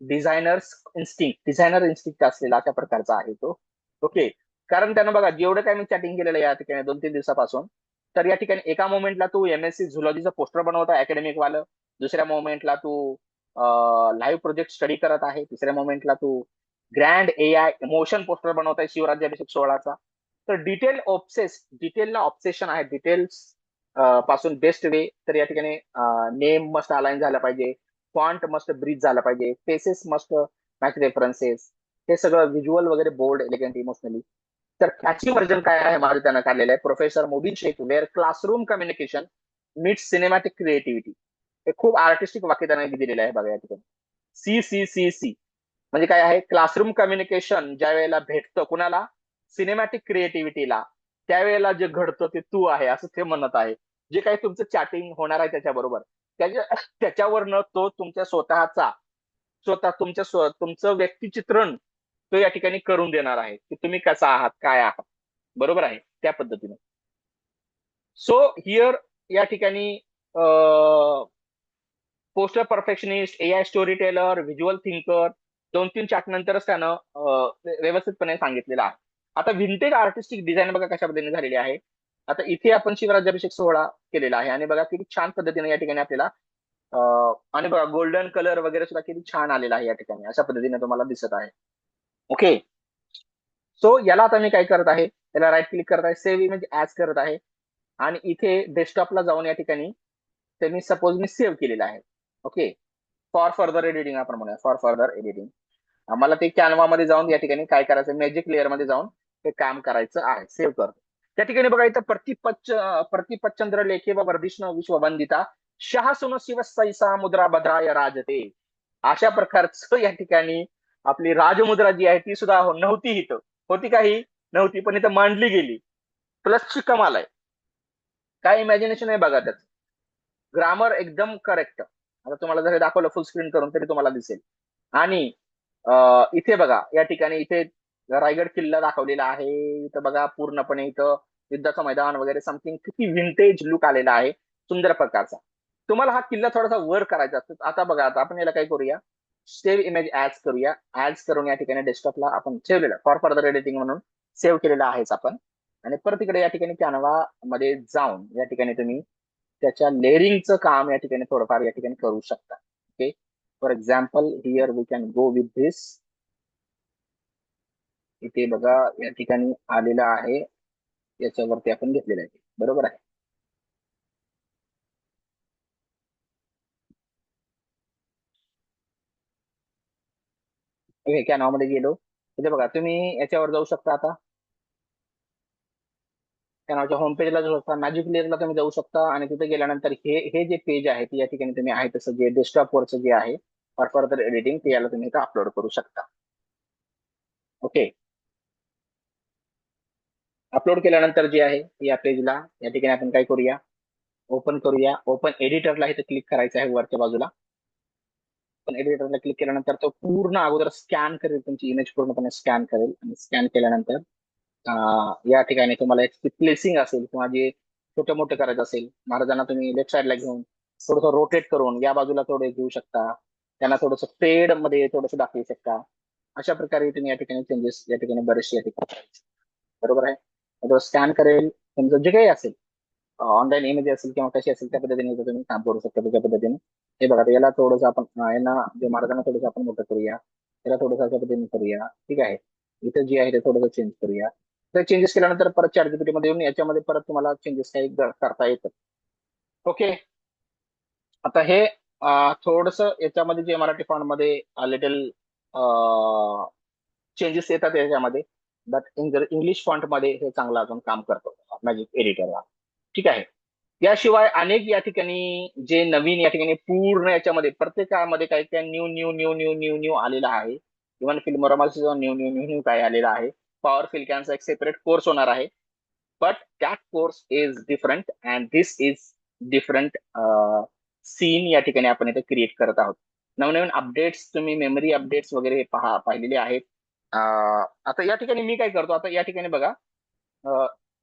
designer instinct असलेला अशा प्रकारचा आहे तो. ओके, कारण त्यानं बघा जेवढं काय मी चॅटिंग केलेलं या ठिकाणी 2-3 दिवसापासून, तर या ठिकाणी एका मोमेंटला तू एमएससी झुलॉजीचं पोस्टर बनवता अकॅडमिक वालं, दुसऱ्या मोमेंटला तू लाईव्ह प्रोजेक्ट स्टडी करत आहे, तिसऱ्या मोमेंटला तू ग्रँड एआय मोशन पोस्टर बनवताय शिवराज्याभिषेक सोहळाचा. तर डिटेलला ऑब्सेशन आहे, डिटेल्स पासून बेस्ट वे. तर या ठिकाणी नेम मस्ट अलाइन झाला पाहिजे, फॉन्ट मस्ट ब्रीज झाला पाहिजे, फेसेस मस्ट मॅच रेफरन्सेस, हे सगळं व्हिज्युअल वगैरे बोल्ड, एलिगंट, इमोशनली. तर त्याची व्हर्जन काय आहे माझं त्यानं काढलेलं आहे, professor Mobin Shaikh where classroom communication meet cinematic creativity. हे खूप आर्टिस्टिक वाक्य त्यानं दिलेलं आहे बघा या ठिकाणी. सी म्हणजे काय आहे, क्लासरूम कम्युनिकेशन ज्या वेळेला भेटतं कुणाला, सिनेमॅटिक क्रिएटिव्हिटीला, त्यावेळेला जे घडतं ते तू आहे असं ते म्हणत आहे. जे काही तुमचं चॅटिंग होणार आहे त्याच्याबरोबर, त्याच्यावरनं तो तुमच्या तुमचं व्यक्तिचित्रण तो या ठिकाणी करून देणार आहे की तुम्ही कसा आहात, काय आहात, बरोबर आहे, त्या पद्धतीने. सो हिअर या ठिकाणी poster perfectionist, AI story teller, visual thinker, 2-3 chat नंतरच त्यानं व्यवस्थितपणे सांगितलेलं आहे. आता व्हिंटेज आर्टिस्टिक डिझाईन बघा कशा पद्धतीने झालेली आहे. आता इथे आपण शिवराज्याभिषेक सोहळा केलेला आहे आणि बघा किती छान पद्धतीने या ठिकाणी आपल्याला आणि बघा गोल्डन कलर वगैरे सुद्धा किती छान आलेला आहे या ठिकाणी, अशा पद्धतीने तुम्हाला दिसत आहे. ओके, सो याला आता मी काय करत आहे, याला राईट क्लिक करत आहे, सेव्ह इमेज ऍज करत आहे आणि इथे डेस्कटॉपला जाऊन या ठिकाणी ते मी सपोज मी सेव्ह केलेलं आहे. ओके, फॉर फर्दर एडिटिंग आपण म्हणूया, फॉर फर्दर एडिटिंग आम्हाला ते कॅनवा मध्ये जाऊन या ठिकाणी काय करायचं, मॅजिक लेअर मध्ये जाऊन ते काम करायचं आहे. सेव्ह करतो. त्या ठिकाणी बघा इथं प्रतिपच्चंद्र लेखे व वर्धिष्णू विश्ववंदिता शहासुन शिव सैसा मुद्रा भद्राय राजते, अशा प्रकारचं या ठिकाणी आपली राजमुद्रा जी आहे ती सुद्धा नव्हती, इथं होती काही नव्हती, पण इथं मांडली गेली. प्लसची कमाल आहे. काय इमॅजिनेशन आहे बघा त्याचं. ग्रामर एकदम करेक्ट. आता तुम्हाला जर हे दाखवलं फुल स्क्रीन करून तरी तुम्हाला दिसेल. आणि इथे बघा या ठिकाणी इथे रायगड किल्ला दाखवलेला आहे. इथं बघा पूर्णपणे इथं युद्धाचं मैदान वगैरे समथिंग किती विंटेज लुक आलेला आहे, सुंदर प्रकारचा. तुम्हाला हा किल्ला थोडासा वर करायचा असतो. आता बघा, आता आपण याला काय करूया, सेव्ह इमेज ऍज करूया. ऍज करून या ठिकाणी डेस्कटॉपला आपण ठेवलेलं फॉर फर्दर एडिटिंग म्हणून सेव्ह केलेलं आहेच आपण. आणि परत इकडे या ठिकाणी कॅनवा मध्ये जाऊन या ठिकाणी तुम्ही त्याच्या लेअरिंगचं काम या ठिकाणी थोडंफार या ठिकाणी करू शकता. Okay, for example here we can go with this. इथे बघा या ठिकाणी आलेलं आहे, याच्यावरती आपण घेतलेलं आहे, बरोबर आहे. ओके, कॅनवा मध्ये गेलो. इथे बघा तुम्ही याच्यावर जाऊ शकता. आता कॅनवाच्या होम पेजला जाऊ शकता, मॅजिक लेअरला तुम्ही जाऊ शकता आणि तिथे गेल्यानंतर हे हे जे पेज आहे ते या ठिकाणी तुम्ही आहे तसं जे डेस्कटॉप वरचं जे आहे फॉर फर्दर एडिटिंग ते याला तुम्ही इथं अपलोड करू शकता. ओके, अपलोड केल्यानंतर जे आहे या पेजला या ठिकाणी आपण काय करूया, ओपन करूया. ओपन एडिटरला इथे क्लिक करायचं आहे वरच्या बाजूला. पण एडिटरला क्लिक केल्यानंतर तो पूर्ण अगोदर स्कॅन करेल, तुमची इमेज पूर्णपणे स्कॅन करेल आणि स्कॅन केल्यानंतर या ठिकाणी तुम्हाला एक प्लेसिंग असेल किंवा जे छोटं मोठं करायचं असेल, महाराजांना तुम्ही लेफ्ट साईडला घेऊन थोडंसं रोटेट करून या बाजूला थोडे घेऊ शकता, त्यांना थोडंसं फेड मध्ये थोडंसं दाखवू शकता. अशा प्रकारे तुम्ही या ठिकाणी चेंजेस या ठिकाणी बरेचसे या ठिकाणी करायचे. बरोबर आहे. तो स्कॅन करेल, तुमचं जे काही असेल ऑनलाईन इमेज असेल किंवा कशी असेल त्या पद्धतीने इथं तुम्ही काम करू शकता त्याच्या पद्धतीने. हे बघा, याला थोडंसं आपण यांना जे महाराजांना थोडंसं आपण मोठं करूया, त्याला थोडंसं अशा पद्धतीने करूया. ठीक आहे, इथं जे आहे ते थोडंसं चेंज करूया. तर चेंजेस केल्यानंतर परत ChatGPT मध्ये येऊन याच्यामध्ये परत तुम्हाला चेंजेस काही करता येतात. ओके, आता हे थोडस याच्यामध्ये जे मराठी फॉन्ट मध्ये लिटल चेंजेस येतात याच्यामध्ये, बट इंग्लिश फॉन्ट मध्ये हे चांगलं अजून काम करतो मॅजिक एडिटरला. ठीक आहे. याशिवाय अनेक या ठिकाणी जे नवीन या ठिकाणी पूर्ण याच्यामध्ये प्रत्येकामध्ये काही काही new new new new new new आलेला आहे. इव्हन फिल्मोरामा न्यू न्यू न्यू न्यू काय आलेला आहे. पॉवरफुल कॅनचा एक सेपरेट कोर्स होणार आहे, but that course is different and this is different scene या ठिकाणी आपण इथे क्रिएट करत आहोत. नवनवीन अपडेट्स तुम्ही मेमरी अपडेट्स वगैरे पाहिलेले आहेत. आता या ठिकाणी मी काय करतो, आता या ठिकाणी बघा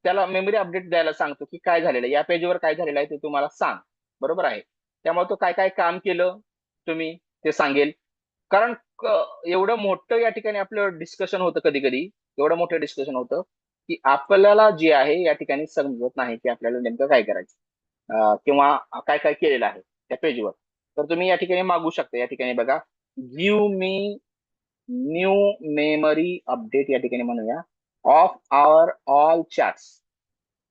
त्याला मेमरी अपडेट द्यायला सांगतो की काय झालेलं आहे, या पेजवर काय झालेलं आहे ते तुम्हाला सांग. बरोबर आहे. त्यामुळे तो काय काय काम केलं तुम्ही ते सांगेल. कारण एवढं मोठं या ठिकाणी आपलं डिस्कशन होतं, कधी कधी एवढं मोठं डिस्कशन होतं की आपल्याला जे आहे या ठिकाणी समजत नाही की आपल्याला नेमकं काय करायचं किंवा काय काय केलेलं आहे त्या पेजवर. तर तुम्ही या ठिकाणी मागू शकता. या ठिकाणी बघा, give me new memory update या ठिकाणी म्हणूया of our all chats.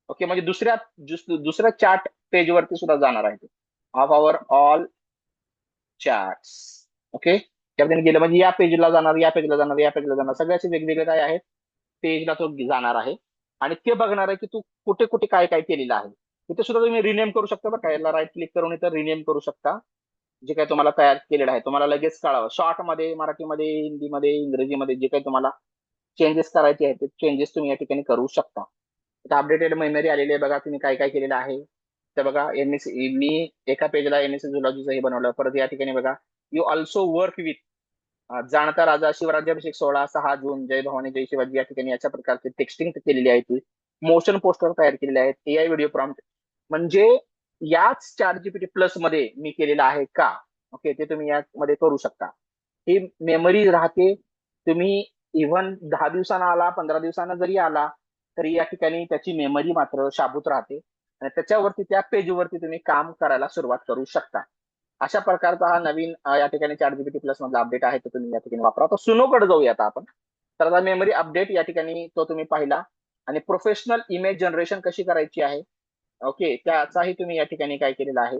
Okay, म्हणजे दुसऱ्या चॅट पेजवरती सुद्धा जाणार आहे of our all chats. Okay, त्यामध्ये गेलं म्हणजे या पेजला जाणार, या पेजला जाणार, या पेजला जाणार, सगळ्याचे वेगवेगळे काय आहेत पेजला तो जाणार आहे आणि ते बघणार आहे की तू कुठे कुठे काय काय केलेलं आहे. इथे सुद्धा तुम्ही रिनेम करू शकता. बघा, याला राईट क्लिक करून इथं रिनेम करू शकता. जे काही तुम्हाला तयार केलेलं आहे तुम्हाला लगेच कळावं. शॉर्ट मध्ये, मराठीमध्ये, हिंदीमध्ये, इंग्रजीमध्ये जे काही तुम्हाला चेंजेस करायचे आहेत ते चेंजेस तुम्ही या ठिकाणी करू शकता. आता अपडेटेड मेमरी आलेली आहे. बघा तुम्ही काय काय केलेलं आहे. तर बघा एमएससी, मी एका पेजला एमएससी झुलॉजीचं हे बनवलं. परत या ठिकाणी बघा, यू ऑल्सो वर्क विथ जाणता राजा शिवराज्याभिषेक 16/6 जून, जय भवानी जय शिवाजी, या ठिकाणी अशा प्रकारचे टेक्स्टिंग केलेली आहे. ती मोशन पोस्टर तयार केलेले आहेत, AI व्हिडिओ प्रॉम्प्ट, म्हणजे याच ChatGPT प्लस मध्ये मी केलेलं आहे का. ओके, ते तुम्ही यामध्ये करू शकता. ही मेमरी राहते. तुम्ही इव्हन 10 दिवसांना आला, 15 दिवसांना जरी आला तरी या ठिकाणी त्याची मेमरी मात्र शाबूत राहते आणि त्याच्यावरती त्या पेजवरती तुम्ही काम करायला सुरुवात करू शकता. अशा प्रकारचा हा नवीन या ठिकाणी ChatGPT प्लस मधला अपडेट आहे तो तुम्ही या ठिकाणी वापरा. तर सुनोकडे जाऊया आता आपण. तर आता मेमरी अपडेट या ठिकाणी तो तुम्ही पाहिला आणि प्रोफेशनल इमेज जनरेशन कशी करायची आहे, ओके, त्याचाही तुम्ही या ठिकाणी काय केलेला आहे,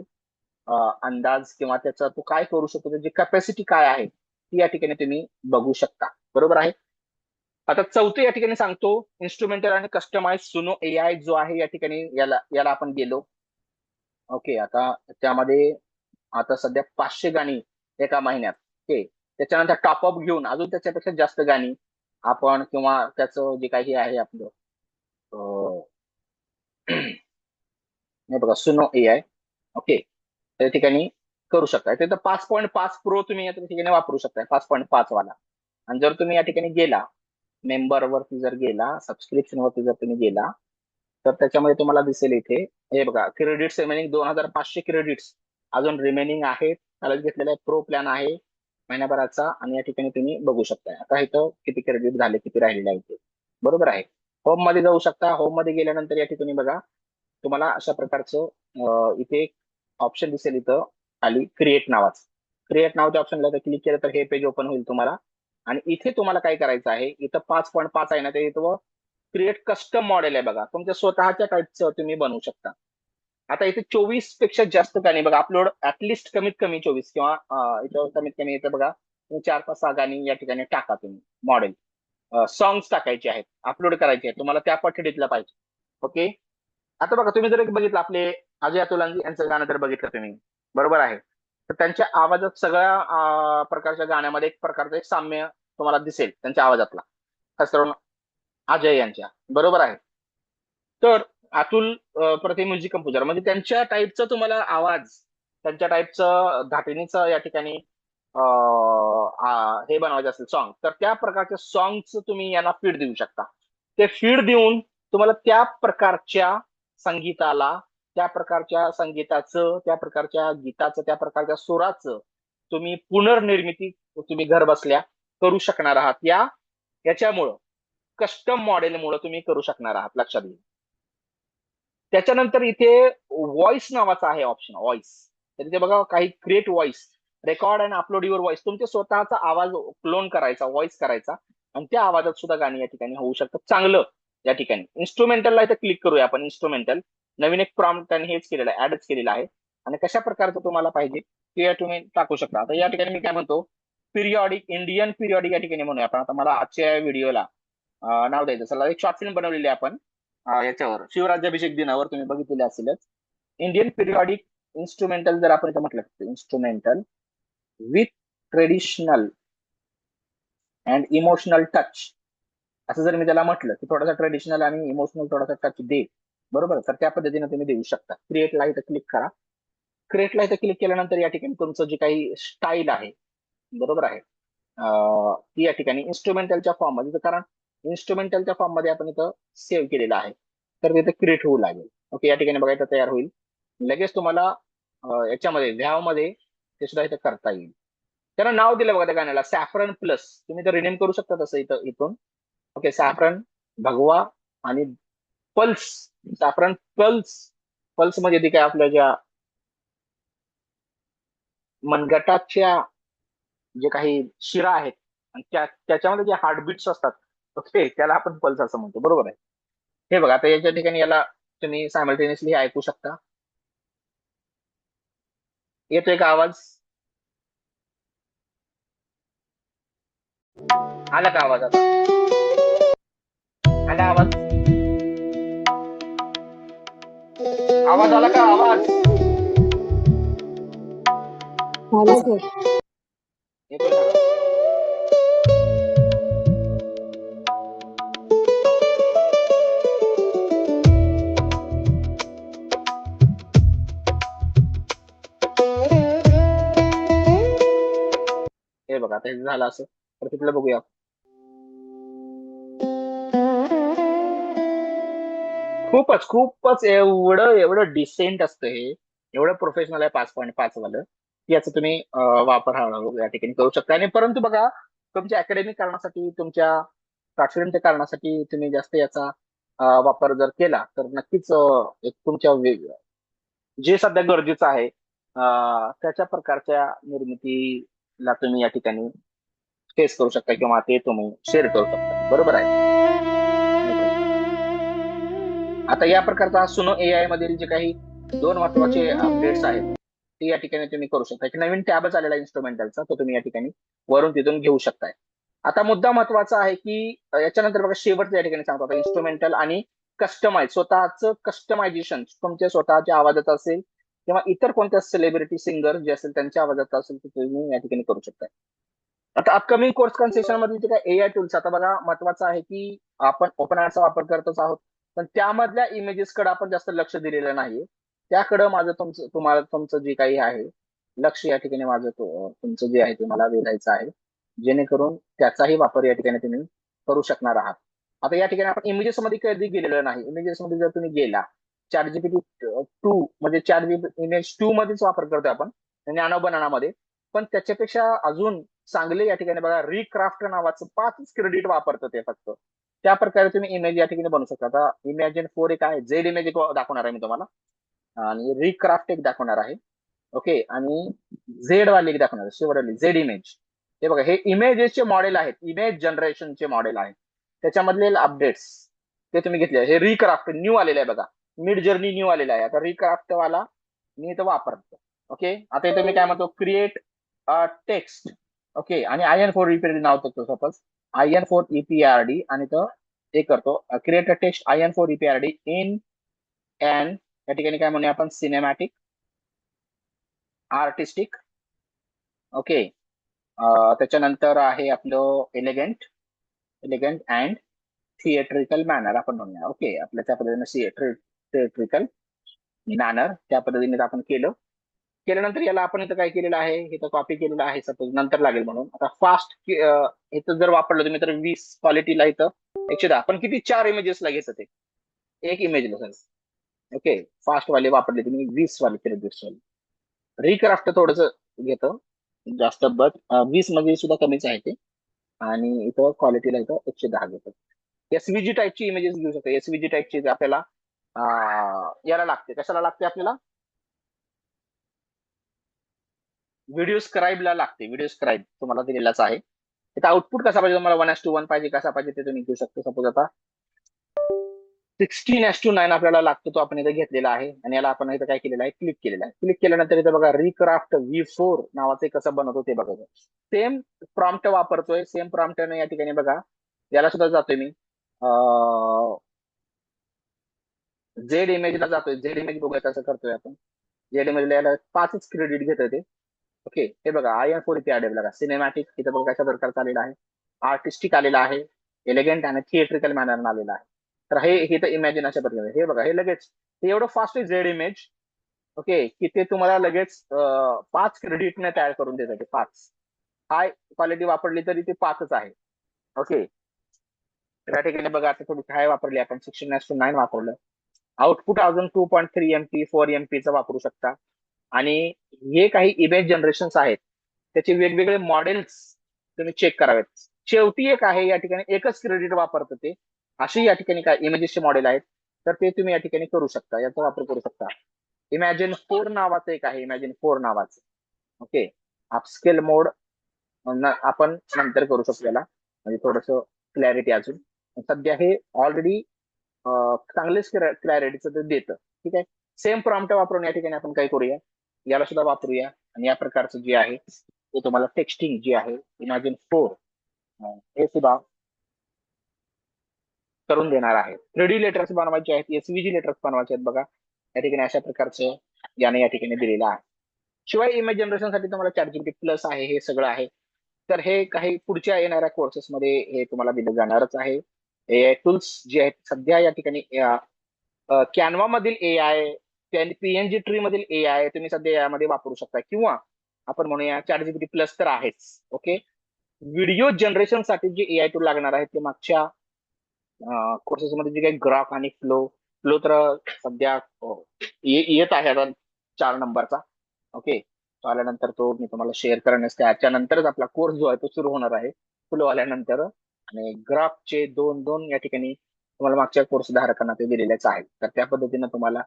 अंदाज किंवा त्याचा तो काय करू शकतो, त्याची कॅपॅसिटी काय आहे ती या ठिकाणी तुम्ही बघू शकता. बरोबर आहे. आता चौथं या ठिकाणी सांगतो, इन्स्ट्रुमेंटल आणि कस्टमाइज सुनो AI जो आहे या ठिकाणी याला याला आपण गेलो. ओके, आता त्यामध्ये आता सध्या 500 गाणी एका महिन्यात. ओके, त्याच्यानंतर टॉपअप घेऊन अजून त्याच्यापेक्षा जास्त गाणी आपण किंवा त्याचं जे काही आहे आपलं हे बघा सुनो AI. ओके, त्या ठिकाणी करू शकता. ते तर 5.5 प्रो तुम्ही या ठिकाणी वापरू शकता, 5.5 वाला. आणि जर तुम्ही या ठिकाणी गेला मेंबर वरती जर गेला, सबस्क्रिप्शन वरती जर तुम्ही गेला तर त्याच्यामध्ये तुम्हाला दिसेल इथे हे बघा, क्रेडिट्स रिमेनिंग 2500 क्रेडिट्स अजून रिमेनिंग आहेत. त्याला घेतलेला प्रो प्लॅन आहे महिन्याभराचा आणि या ठिकाणी तुम्ही बघू शकता आता इथं किती क्रेडिट झाले, किती राहिलेले आहे ते. बरोबर आहे. होम मध्ये जाऊ शकता. होम मध्ये गेल्यानंतर या ठिकाणी बघा तुम्हाला अशा प्रकारचं इथे एक ऑप्शन दिसेल इथं खाली क्रिएट नावाचं. क्रिएट नावाच्या ऑप्शनला क्लिक केलं तर हे पेज ओपन होईल तुम्हाला आणि इथे तुम्हाला काय करायचं आहे, इथं 5.5 आहे ना, ते इथं क्रिएट कस्टम मॉडेल आहे बघा, तुमच्या स्वतःच्या टाईपचं तुम्ही बनवू शकता. आता इथे 24 पेक्षा जास्त गाणी बघा अपलोड, ऍटलिस्ट कमीत कमी 24 किंवा इथं कमीत कमी इथं बघा 4-5-6 गाणी या ठिकाणी टाका तुम्ही. मॉडेल सॉंग्स टाकायचे आहेत, अपलोड करायचे आहेत तुम्हाला त्या पठडीतलं पाहिजे. ओके, आता बघा तुम्ही जर एक बघितलं आपले अजय अतुलांजी यांचं गाणं जर बघितलं तुम्ही, बरोबर आहे, तर त्यांच्या आवाजात सगळ्या प्रकारच्या गाण्यामध्ये एक प्रकारचं एक साम्य तुम्हाला दिसेल त्यांच्या आवाजातला, खास करून अजय यांच्या. बरोबर आहे. तर अतुल प्रति म्युझिक कंपोजर म्हणजे त्यांच्या टाईपचं तुम्हाला आवाज, त्यांच्या टाईपचं धाटणीचं या ठिकाणी हे बनवायचं असेल सॉन्ग, तर त्या प्रकारच्या सॉंगचं तुम्ही यांना फीड देऊ शकता. ते फीड देऊन तुम्हाला त्या प्रकारच्या संगीताला, त्या प्रकारच्या संगीताचं, त्या प्रकारच्या गीताचं, त्या प्रकारच्या सुराचं तुम्ही पुनर्निर्मिती तुम्ही घर बसल्या करू शकणार आहात. याच्यामुळं कस्टम मॉडेलमुळे तुम्ही करू शकणार आहात, लक्षात घ्या. त्याच्यानंतर इथे व्हॉइस नावाचा आहे ऑप्शन, व्हॉइस. तर इथे बघा काही create voice, record and upload your voice, तुमचे स्वतःचा आवाज क्लोन करायचा, व्हॉइस करायचा आणि त्या आवाजात सुद्धा गाणी या ठिकाणी होऊ शकतात. चांगलं या ठिकाणी इन्स्ट्रुमेंटलला इथे क्लिक करूया आपण. इन्स्ट्रुमेंटल नवीन एक प्रॉम्प्ट त्यांनी हेच केलेला आहे, ऍडच केलेला आहे आणि कशा प्रकारचं तुम्हाला पाहिजे ते तुम्ही टाकू शकता. आता या ठिकाणी मी काय म्हणतो, पिरियॉडिक, इंडियन पिरियॉडिक या ठिकाणी म्हणूया आपण. आता मला आजच्या व्हिडिओला नाव द्यायचं. चला, एक शॉर्ट फिल्म बनवलेली आहे आपण याच्यावर शिवराज्याभिषेक दिनावर, तुम्ही बघितलेले असेलच. इंडियन पिरियॉडिक इन्स्ट्रुमेंटल जर आपण इथं म्हटलं, instrumental with traditional and emotional touch, असं जर मी त्याला म्हटलं की थोडासा ट्रेडिशनल आणि इमोशनल थोडासा टच दे, बरोबर, तर त्या पद्धतीने तुम्ही देऊ शकता. क्रिएटला इथं क्लिक करा. क्रिएटला इथं क्लिक केल्यानंतर या ठिकाणी तुमचं जे काही स्टाईल आहे, बरोबर आहे, ती या ठिकाणी इन्स्ट्रुमेंटलच्या फॉर्म मध्ये, कारण इन्स्ट्रुमेंटलच्या फॉर्म मध्ये आपण इथं सेव्ह केलेलं आहे, तर तिथे क्रिएट होऊ लागेल. ओके, या ठिकाणी बघायचं तयार होईल लगेच. तुम्हाला याच्यामध्ये व्ह्याव मध्ये ते सुद्धा इथं करता येईल. त्याला नाव दिलं बघा त्या गाण्याला, सॅफरन प्लस. तुम्ही तर रिनेम करू शकता तसं इथं इथून. ओके, सॅफरन, भगवा आणि पल्स. सॅफरन पल्स, पल्स म्हणजे ती काय आपल्या ज्या मनगटाच्या जे काही शिरा आहेत आणि त्याच्यामध्ये जे हार्टबीट्स असतात, ओके, त्याला आपण पल्स असं म्हणतो. बरोबर आहे. हे बघा आता याच्या ठिकाणी याला तुम्ही सायमल्टेनियसली ऐकू शकता. येतोय का आवाज? आला का आवाज? आता आला आवाज? आवाज आला का? आवाज येतोय का? हे बघा आता हे झालं असं, तर तिथलं बघूया. खूपच खूपच एवढं एवढं डिसेंट असतं हे, एवढं प्रोफेशनल आहे 5.5 वालं. याचा तुम्ही वापर हळूहळू या ठिकाणी करू शकता. आणि परंतु बघा तुमच्या अकॅडमिक कारणासाठी, तुमच्या शैक्षणिक कारणासाठी तुम्ही जास्त याचा वापर जर केला तर नक्कीच एक तुमच्या जे सध्या गरजेचं आहे त्याच्या प्रकारच्या निर्मितीला तुम्ही या ठिकाणी फेस करू शकता किंवा ते तुम्ही शेअर करू शकता. बरोबर आहे. आता या प्रकारचा सुनो एआय मधील जे काही 2 महत्वाचे अपडेट्स आहेत ते या ठिकाणी तुम्ही करू शकता. एक नवीन टॅबच आलेला इन्स्ट्रुमेंटलचा, तो तुम्ही या ठिकाणी वरून तिथून घेऊ शकताय. आता मुद्दा महत्वाचा आहे की याच्यानंतर बघा शेवटच्या या ठिकाणी सांगतो आता इन्स्ट्रुमेंटल आणि कस्टमाइज, स्वतःचं कस्टमायझेशन तुमच्या स्वतःच्या आवाजात असेल किंवा इतर कोणत्या सेलिब्रिटी सिंगर जे असेल त्यांच्या आवाजात असेल ते तुम्ही या ठिकाणी करू शकताय. आता अपकमिंग कोर्स कन्सेशन मध्ये जे काय एआय टूल्स, आता बघा महत्वाचं आहे की आपण ओपन आर्टचा वापर करतच आहोत, पण त्यामधल्या इमेजेस कडे आपण जास्त लक्ष दिलेलं नाहीये. त्याकडे माझं तुम्हाला तुमचं जे काही आहे लक्ष या ठिकाणी माझं तुमचं जे आहे ते मला वेधायचं आहे, जेणेकरून त्याचाही वापर या ठिकाणी तुम्ही करू शकणार आहात. आता या ठिकाणी आपण इमेजेस मध्ये कधी गेलेलं नाही. इमेजेस मध्ये जर तुम्ही गेला, ChatGPT 2 म्हणजे ChatGPT इमेज 2 मध्येच वापर करतोय आपण ज्ञानो बनानामध्ये, पण त्याच्यापेक्षा अजून चांगले या ठिकाणी बघा रिक्राफ्ट नावाचं 5 क्रेडिट वापरतं ते फक्त. त्या प्रकारे तुम्ही इमेज या ठिकाणी बनवू शकता. आता इमॅजिन 4 एक आहे, झेड इमेज एक दाखवणार आहे मी तुम्हाला आणि रिक्राफ्ट एक दाखवणार आहे. ओके, आणि झेड वाले एक दाखवणार आहे, शेवटली झेड इमेज. हे बघा, हे इमेजेसचे मॉडेल आहेत, इमेज जनरेशनचे मॉडेल आहेत, त्याच्यामधले अपडेट्स ते तुम्ही घेतले. हे रिक्राफ्ट न्यू आलेलं आहे बघा, मिड जर्नी न्यू आलेला आहे. आता रिक्राफ्ट वाला मी इथं वापरतो. ओके, आता इथे मी काय म्हणतो, क्रिएट टेक्स्ट. ओके, आणि IN4 EPRD नाव करतो सपोज, IN4 EPRD आणि तो हे करतो create a text IN4 EPRD in and या ठिकाणी काय म्हणूया आपण, सिनेमॅटिक, आर्टिस्टिक. ओके, त्याच्यानंतर आहे आपलं एलिगंट अँड थिएट्रिकल मॅनर आपण म्हणूया. ओके, आपल्या त्या पद्धतीने थिएट्रिकल मॅनर त्या पद्धतीने आपण केल्यानंतर याला आपण इथं काय केलेलं आहे, इथं कॉपी केलेलं आहे सपोज, नंतर लागेल म्हणून. आता फास्ट इथं जर वापरलं तुम्ही तर 20 क्वालिटीला इथं 110, पण किती 4 इमेजेसला घेतं ते, एक इमेजला सर. ओके, फास्ट वाले वापरले तुम्ही 20 वाले केले, 20 वाले. रिक्राफ्ट थोडस घेतं जास्त, बट 20 मध्ये सुद्धा कमीच आहे ते, आणि इथं क्वालिटीला इथं 110 घेतं. SVG टाईपची इमेजेस घेऊ शकतो. SVG टाईपची आपल्याला याला लागते, कशाला लागते आपल्याला, व्हिडिओ स्क्राईबला लागते. व्हिडिओ स्क्राईब तुम्हाला दिलेलाच आहे. इथं आउटपुट कसा पाहिजे तुम्हाला, 1:1 पाहिजे, कसा पाहिजे ते तुम्ही घेऊ शकतो. सपोज आता 16:9 आपल्याला लागतो, तो आपण इथे घेतलेला आहे, आणि याला आपण इथं काय केलेलं आहे, क्लिक केलेलं आहे. क्लिक केल्यानंतर इथं बघा रिक्राफ्ट V4 नावाचे कसं बनवतो ते बघा. सेम प्रॉम्प्ट वापरतोय, सेम प्रॉम्प्टने या ठिकाणी बघा, याला सुद्धा जातोय मी, झेड इमेजला जातोय. झेड इमेज बघूया कसं करतोय आपण. झेड इमेजला याला 5च क्रेडिट घेतोय ते. ओके, हे बघा IN4 EPRD बघा, सिनेमॅटिक इथं बघा कशा प्रकारचा आलेला आहे, आर्टिस्टिक आलेला आहे, एलिगंट आणि थिएट्रिकल मॅनर आलेला आहे. तर हे तर इमॅजिन अशा प्रकारे, हे बघा हे लगेच हे एवढं फास्ट आहे झेड इमेज. ओके, की ते तुम्हाला लगेच 5 क्रेडिटने तयार करून देतात. ते 5 हाय क्वालिटी वापरली तरी ते 5च आहे. ओके, तर या ठिकाणी बघा आता थोडी हाय वापरली आपण, 16:9 वापरलं. आउटपुट अजून 2.3 MP 4 MP वापरू शकता. आणि हे काही इमेज जनरेशन्स आहेत, त्याचे वेगवेगळे मॉडेल्स तुम्ही चेक करावेत. शेवटी एक आहे या ठिकाणी एकच क्रेडिट वापरतं ते, अशी या ठिकाणी काय इमेजेसचे मॉडेल आहेत, तर ते तुम्ही या ठिकाणी करू शकता, याचा वापर करू शकता. इमॅजिन 4 नावाचं एक आहे, इमॅजिन 4 नावाचं. ओके, अपस्केल मोड आपण नंतर करू शकतो याला, म्हणजे थोडस क्लॅरिटी अजून. सध्या हे ऑलरेडी चांगलेच क्लॅरिटीचं ते देतं. ठीक आहे, सेम प्रॉम्प्ट वापरून या ठिकाणी आपण काय करूया, याला सुद्धा वापरूया, आणि या प्रकारचं जे आहे ते तुम्हाला टेक्स्टिंग जे आहे इमॅजिन 4 हे सुद्धा करून देणार आहे. 3D लेटर्स बनवायचे आहेत, SVG लेटर्स बनवायचे आहेत बघा, या ठिकाणी अशा प्रकारचं याने या ठिकाणी दिलेलं आहे. शिवाय इमेज जनरेशनसाठी तुम्हाला ChatGPT प्लस आहे, हे सगळं आहे. तर हे काही पुढच्या येणाऱ्या कोर्सेसमध्ये हे तुम्हाला दिलं जाणारच आहे. AI टूल्स जे आहेत सध्या या ठिकाणी कॅनवा मधील AI, PNG ट्री मधील AI तुम्ही सध्या यामध्ये वापरू शकता, किंवा आपण म्हणूया ChatGPT प्लस तर आहेच. ओके, व्हिडिओ जनरेशनसाठी जे AI टूल लागणार आहे ते मागच्या कोर्सेसमध्ये जे काही ग्राफ आणि फ्लो तर सध्या येत आहे आता 4 नंबरचा. ओके, तो आल्यानंतर तो मी तुम्हाला शेअर करण्यास त्याच्या नंतरच आपला कोर्स जो आहे तो सुरू होणार आहे फ्लो आल्यानंतर. आणि ग्राफचे दोन दोन या ठिकाणी तुम्हाला मागच्या कोर्स धारकांना ते दिलेलेच आहेत, तर त्या पद्धतीने तुम्हाला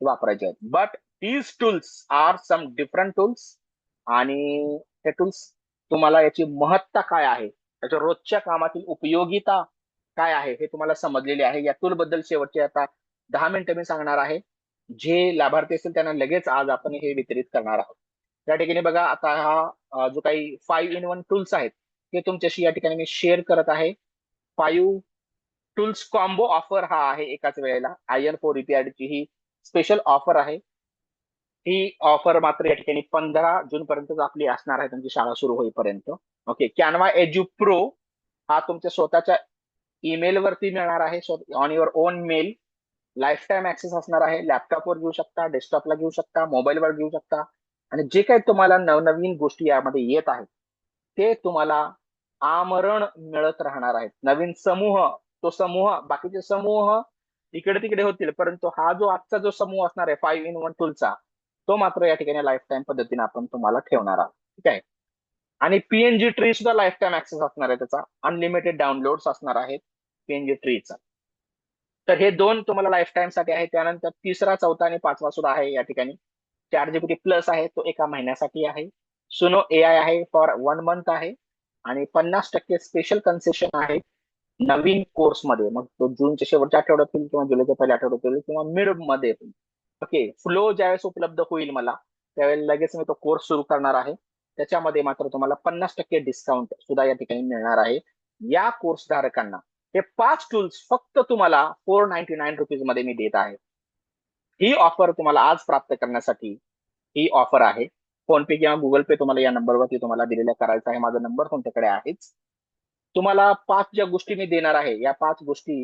वापरायचे आहेत. But these tools are some different tools, आणि हे टूल्स तुम्हाला याची महत्ता काय आहे, त्याच्या रोजच्या कामातील उपयोगिता काय आहे हे तुम्हाला समजलेले आहे. या टूल बद्दल शेवटचे आता 10 मिनिटं मी सांगणार आहे. जे लाभार्थी असतील त्यांना लगेच आज आपण हे वितरित करणार आहोत. त्या ठिकाणी बघा, आता हा जो काही 5-in-1 टूल्स आहेत ते तुमच्याशी या ठिकाणी मी शेअर करत आहे. 5 टूल्स कॉम्बो ऑफर हा आहे एकाच वेळेला. IN4EPRD ची ही स्पेशल ऑफर आहे. ही ऑफर मात्र या ठिकाणी 15 जून पर्यंत आपली असणार आहे, तुमची शाळा सुरू होईपर्यंत. ओके. कॅनवा एज्यू प्रो हा तुमच्या स्वतःच्या ईमेल वरती मिळणार आहे, on your own mail. Lifetime access असणार आहे. लॅपटॉपवर घेऊ शकता, डेस्कटॉपला घेऊ शकता, मोबाईलवर घेऊ शकता. आणि जे काही तुम्हाला नवनवीन गोष्टी यामध्ये येत आहेत ते तुम्हाला आमरण मिळत राहणार आहेत. नवीन समूह, तो समूह, बाकीचे समूह इकडे तिकडे होतील, परंतु हा जो आजचा जो समूह असणार आहे 5-in-1 टूलचा, तो मात्र या ठिकाणी लाईफ टाईम पद्धतीने आपण तुम्हाला ठेवणार आहोत. ठीक आहे. आणि PNG ट्री सुद्धा लाईफ टाईम ऍक्सेस असणार आहे, त्याचा अनलिमिटेड डाउनलोड्स असणार आहेत PNG ट्रीचा. तर हे दोन तुम्हाला लाईफ टाईम साठी आहे. त्यानंतर तिसरा, चौथा आणि पाचवा सुद्धा आहे या ठिकाणी. ChatGPT प्लस आहे, तो 1 महिन्यासाठी आहे. सुनो AI आहे, फॉर 1 मंथ आहे. आणि 50% स्पेशल कन्सेशन आहे नवीन कोर्समध्ये. मग तो जूनच्या शेवटच्या आठवड्यात येईल किंवा जुलैच्या पहिल्या आठवड्यात येईल किंवा मिड मध्ये येईल. ओके. फ्लो ज्यावेळेस उपलब्ध होईल मला त्यावेळेस लगेच मी तो कोर्स सुरू करणार आहे. त्याच्यामध्ये मात्र तुम्हाला 50% डिस्काउंट सुद्धा या ठिकाणी मिळणार आहे. या कोर्स धारकांना हे 5 टूल्स फक्त तुम्हाला 499 रुपीज मध्ये मी देत आहे. ही ऑफर तुम्हाला आज प्राप्त करण्यासाठी ही ऑफर आहे. फोन पे किंवा गुगल पे तुम्हाला या नंबरवरती तुम्हाला दिलेला करायचा आहे. माझा नंबर तुमच्याकडे आहेच. तुम्हाला 5 ज्या गोष्टी मी देणार आहे, या 5 गोष्टी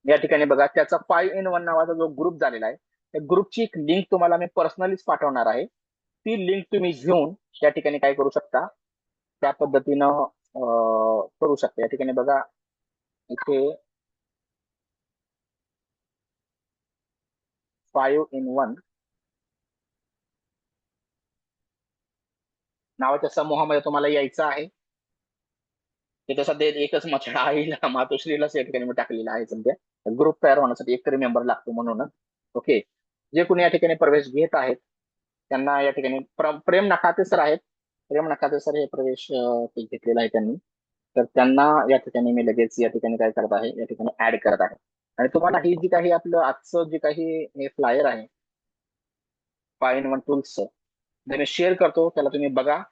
या ठिकाणी बघा, त्याचा 5-in-1 नावाचा जो ग्रुप झालेला आहे, त्या ग्रुपची एक लिंक तुम्हाला मी पर्सनलीच पाठवणार आहे. ती लिंक तुम्ही घेऊन या ठिकाणी काय करू शकता, त्या पद्धतीनं करू शकता. या ठिकाणी बघा, इथे 5-in-1 नावाच्या समूहामध्ये तुम्हाला यायचं आहे. तिथे सध्या एकच मछडा आईला मातोश्रीलाच या ठिकाणी मी टाकलेला आहे. सध्या ग्रुप तयार होण्यासाठी एक तरी मेंबर लागतो म्हणून. ओके. जे कोणी या ठिकाणी प्रवेश घेत आहेत त्यांना या ठिकाणी प्रेम नखाते सर आहेत. प्रेम नखाते सर हे प्रवेश घेतलेला आहे त्यांनी. तर त्यांना या ठिकाणी मी लगेच या ठिकाणी काय करत आहे, या ठिकाणी ऍड करत आहे. आणि तुम्हाला ही जी काही आपलं आजचं जे काही हे फ्लायर आहे 5-in-1 टूल्सचं, जे मी शेअर करतो त्याला तुम्ही बघा.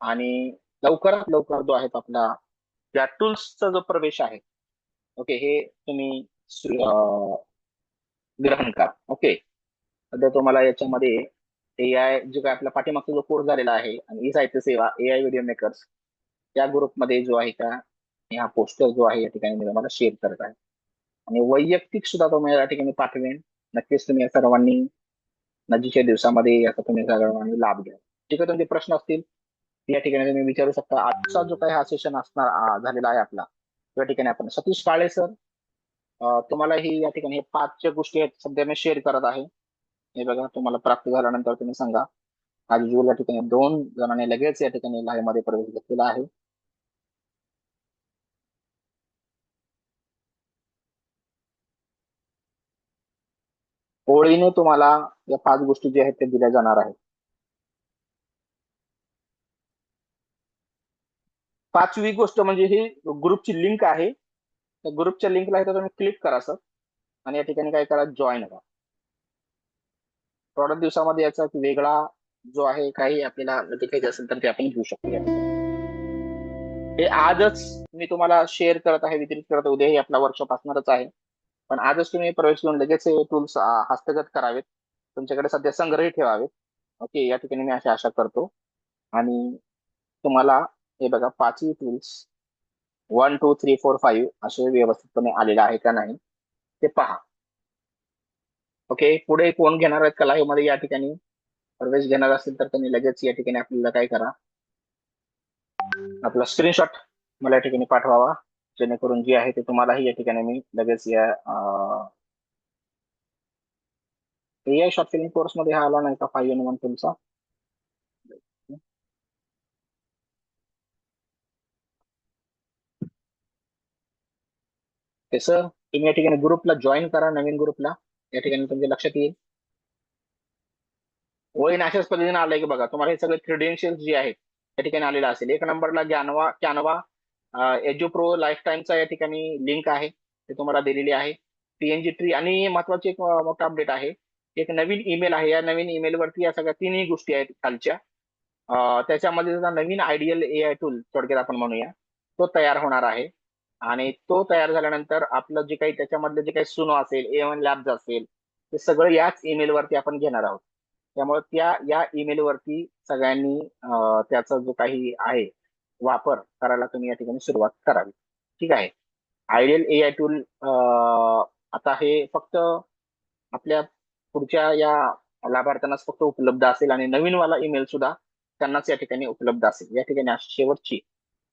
आणि लवकरात लवकर जो आहे आपला या टूल्सचा जो प्रवेश आहे, ओके, हे तुम्ही ग्रहण करा. ओके. सध्या तुम्हाला याच्यामध्ये AI जे काय आपला पाठीमागचा जो कोर्स झालेला आहे आणि ई साहित्य सेवा AI व्हिडिओ मेकर्स त्या ग्रुपमध्ये जो आहे का, हा पोस्टर जो आहे या ठिकाणी मी तुम्हाला शेअर करत आहे. आणि वैयक्तिक सुद्धा तुम्हाला या ठिकाणी पाठवेन. नक्कीच तुम्ही या सर्वांनी नजीकच्या दिवसामध्ये याचा तुम्ही सर्वांनी लाभ घ्या. जे काही तुमचे प्रश्न असतील या ठिकाणी तुम्ही विचारू शकता. आजचा जो काही हा सेशन असणार झालेला आहे आपला, त्या ठिकाणी आपण सतीश काळे सर तुम्हाला ही या ठिकाणी हे 5 गोष्टी आहेत सध्या मी शेअर करत आहे. हे बघा, तुम्हाला प्राप्त झाल्यानंतर तुम्ही सांगा. आज या ठिकाणी 2 जणांनी लगेच या ठिकाणी लाईव्ह मध्ये प्रवेश घेतलेला आहे. ओळीने तुम्हाला या 5 गोष्टी ज्या आहेत त्या दिल्या जाणार आहेत. 5वी गोष्ट म्हणजे ही ग्रुपची लिंक आहे. त्या ग्रुपच्या लिंकला इथं तुम्ही क्लिक करा सर, आणि या ठिकाणी काय करा, जॉईन व्हा. थोड्या दिवसामध्ये याचा एक वेगळा जो आहे काही आपल्याला नोटिफिकेशन असेल तर ते आपण घेऊ शकतो. हे आजच मी तुम्हाला शेअर करत आहे, वितरित करत आहे. उद्याही आपला वर्कशॉप असणारच आहे, पण आजच तुम्ही प्रवेश घेऊन लगेच हे टूल्स हस्तगत करावेत. तुमच्याकडे सध्या संग्रही ठेवावेत. ओके. या ठिकाणी मी अशी आशा करतो. आणि तुम्हाला हे बघा 5ही टूल्स 1, 2, 3, 4, 5 असे व्यवस्थितपणे आलेले आहे का नाही ते पहा. ओके. पुढे कोण घेणार आहेत का लाईव्ह मध्ये या ठिकाणी प्रवेश घेणार असेल तर त्यांनी लगेच या ठिकाणी आपल्याला काय करा, आपला स्क्रीनशॉट मला या ठिकाणी पाठवावा, जेणेकरून जे आहे ते तुम्हालाही या ठिकाणी मी लगेच या AI शॉर्ट फिल्म कोर्स मध्ये हा आला नाही का 5 in 1 टूलचा? सर तुम्ही या ठिकाणी ग्रुपला जॉईन करा, नवीन ग्रुपला. या ठिकाणी तुमच्या लक्षात येईल. वळीन अशाच पद्धतीने आलंय की बघा, तुम्हाला हे सगळे क्रेडेन्शियल्स जे आहेत त्या ठिकाणी आलेलं असेल. 1 नंबरला कॅनवा एज्युप्रो लाईफ टाईमचा या ठिकाणी लिंक आहे, ते तुम्हाला दिलेली आहे. PNG tree. आणि महत्वाची एक मोठा अपडेट आहे, एक नवीन ईमेल आहे. या नवीन ईमेल वरती या सगळ्या तिन्ही गोष्टी आहेत खालच्या. त्याच्यामध्ये सुद्धा नवीन आयडियल AI टूल थोडक्यात आपण म्हणूया, तो तयार होणार आहे. आणि तो तयार झाल्यानंतर आपलं जे काही त्याच्यामधलं जे काही सुनो असेल, A1 लॅब्स असेल, ते सगळं याच ईमेल वरती आपण घेणार आहोत. त्यामुळे या ईमेल वरती सगळ्यांनी त्याचा जो काही आहे वापर करायला तुम्ही या ठिकाणी सुरुवात करावी. ठीक आहे. आयडियल AI टूल आता हे फक्त आपल्या पुढच्या या लाभार्थ्यांनाच फक्त उपलब्ध असेल, आणि नवीन वाला ईमेल सुद्धा त्यांनाच या ठिकाणी उपलब्ध असेल. या ठिकाणी शेवटची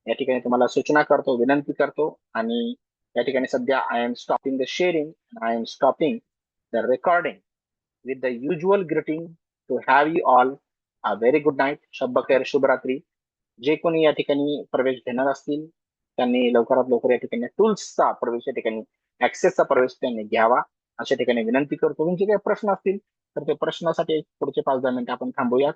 या ठिकाणी तुम्हाला सूचना करतो, विनंती करतो. आणि या ठिकाणी सध्या I am stopping the shearing, I am stopping the recording with the usual greeting to have you all a very good night. शब्ब खैर, शुभरात्री. जे कोणी या ठिकाणी प्रवेश घेणार असतील त्यांनी लवकरात लवकर या ठिकाणी टूल्सचा प्रवेश, या ठिकाणी ऍक्सेसचा प्रवेश त्यांनी घ्यावा, अशा ठिकाणी विनंती करतो. तुमचे काही प्रश्न असतील तर ते प्रश्नासाठी पुढचे 5-10 मिनिटं आपण थांबूयात,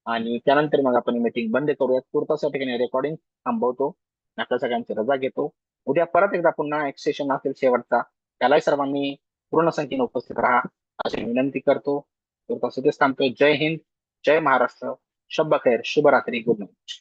आणि त्यानंतर मग आपण मीटिंग बंद करूयात. तुर्तास या ठिकाणी रेकॉर्डिंग थांबवतो. आपल्या सगळ्यांची रजा घेतो. उद्या परत एकदा पुन्हा एक सेशन असेल शेवटचा, त्यालाही सर्वांनी पूर्ण संख्येने उपस्थित राहा अशी विनंती करतो. तुर्तास इथेच थांबतोय. जय हिंद, जय महाराष्ट्र, शब्ब खैर, शुभरात्री, गुड नाईट.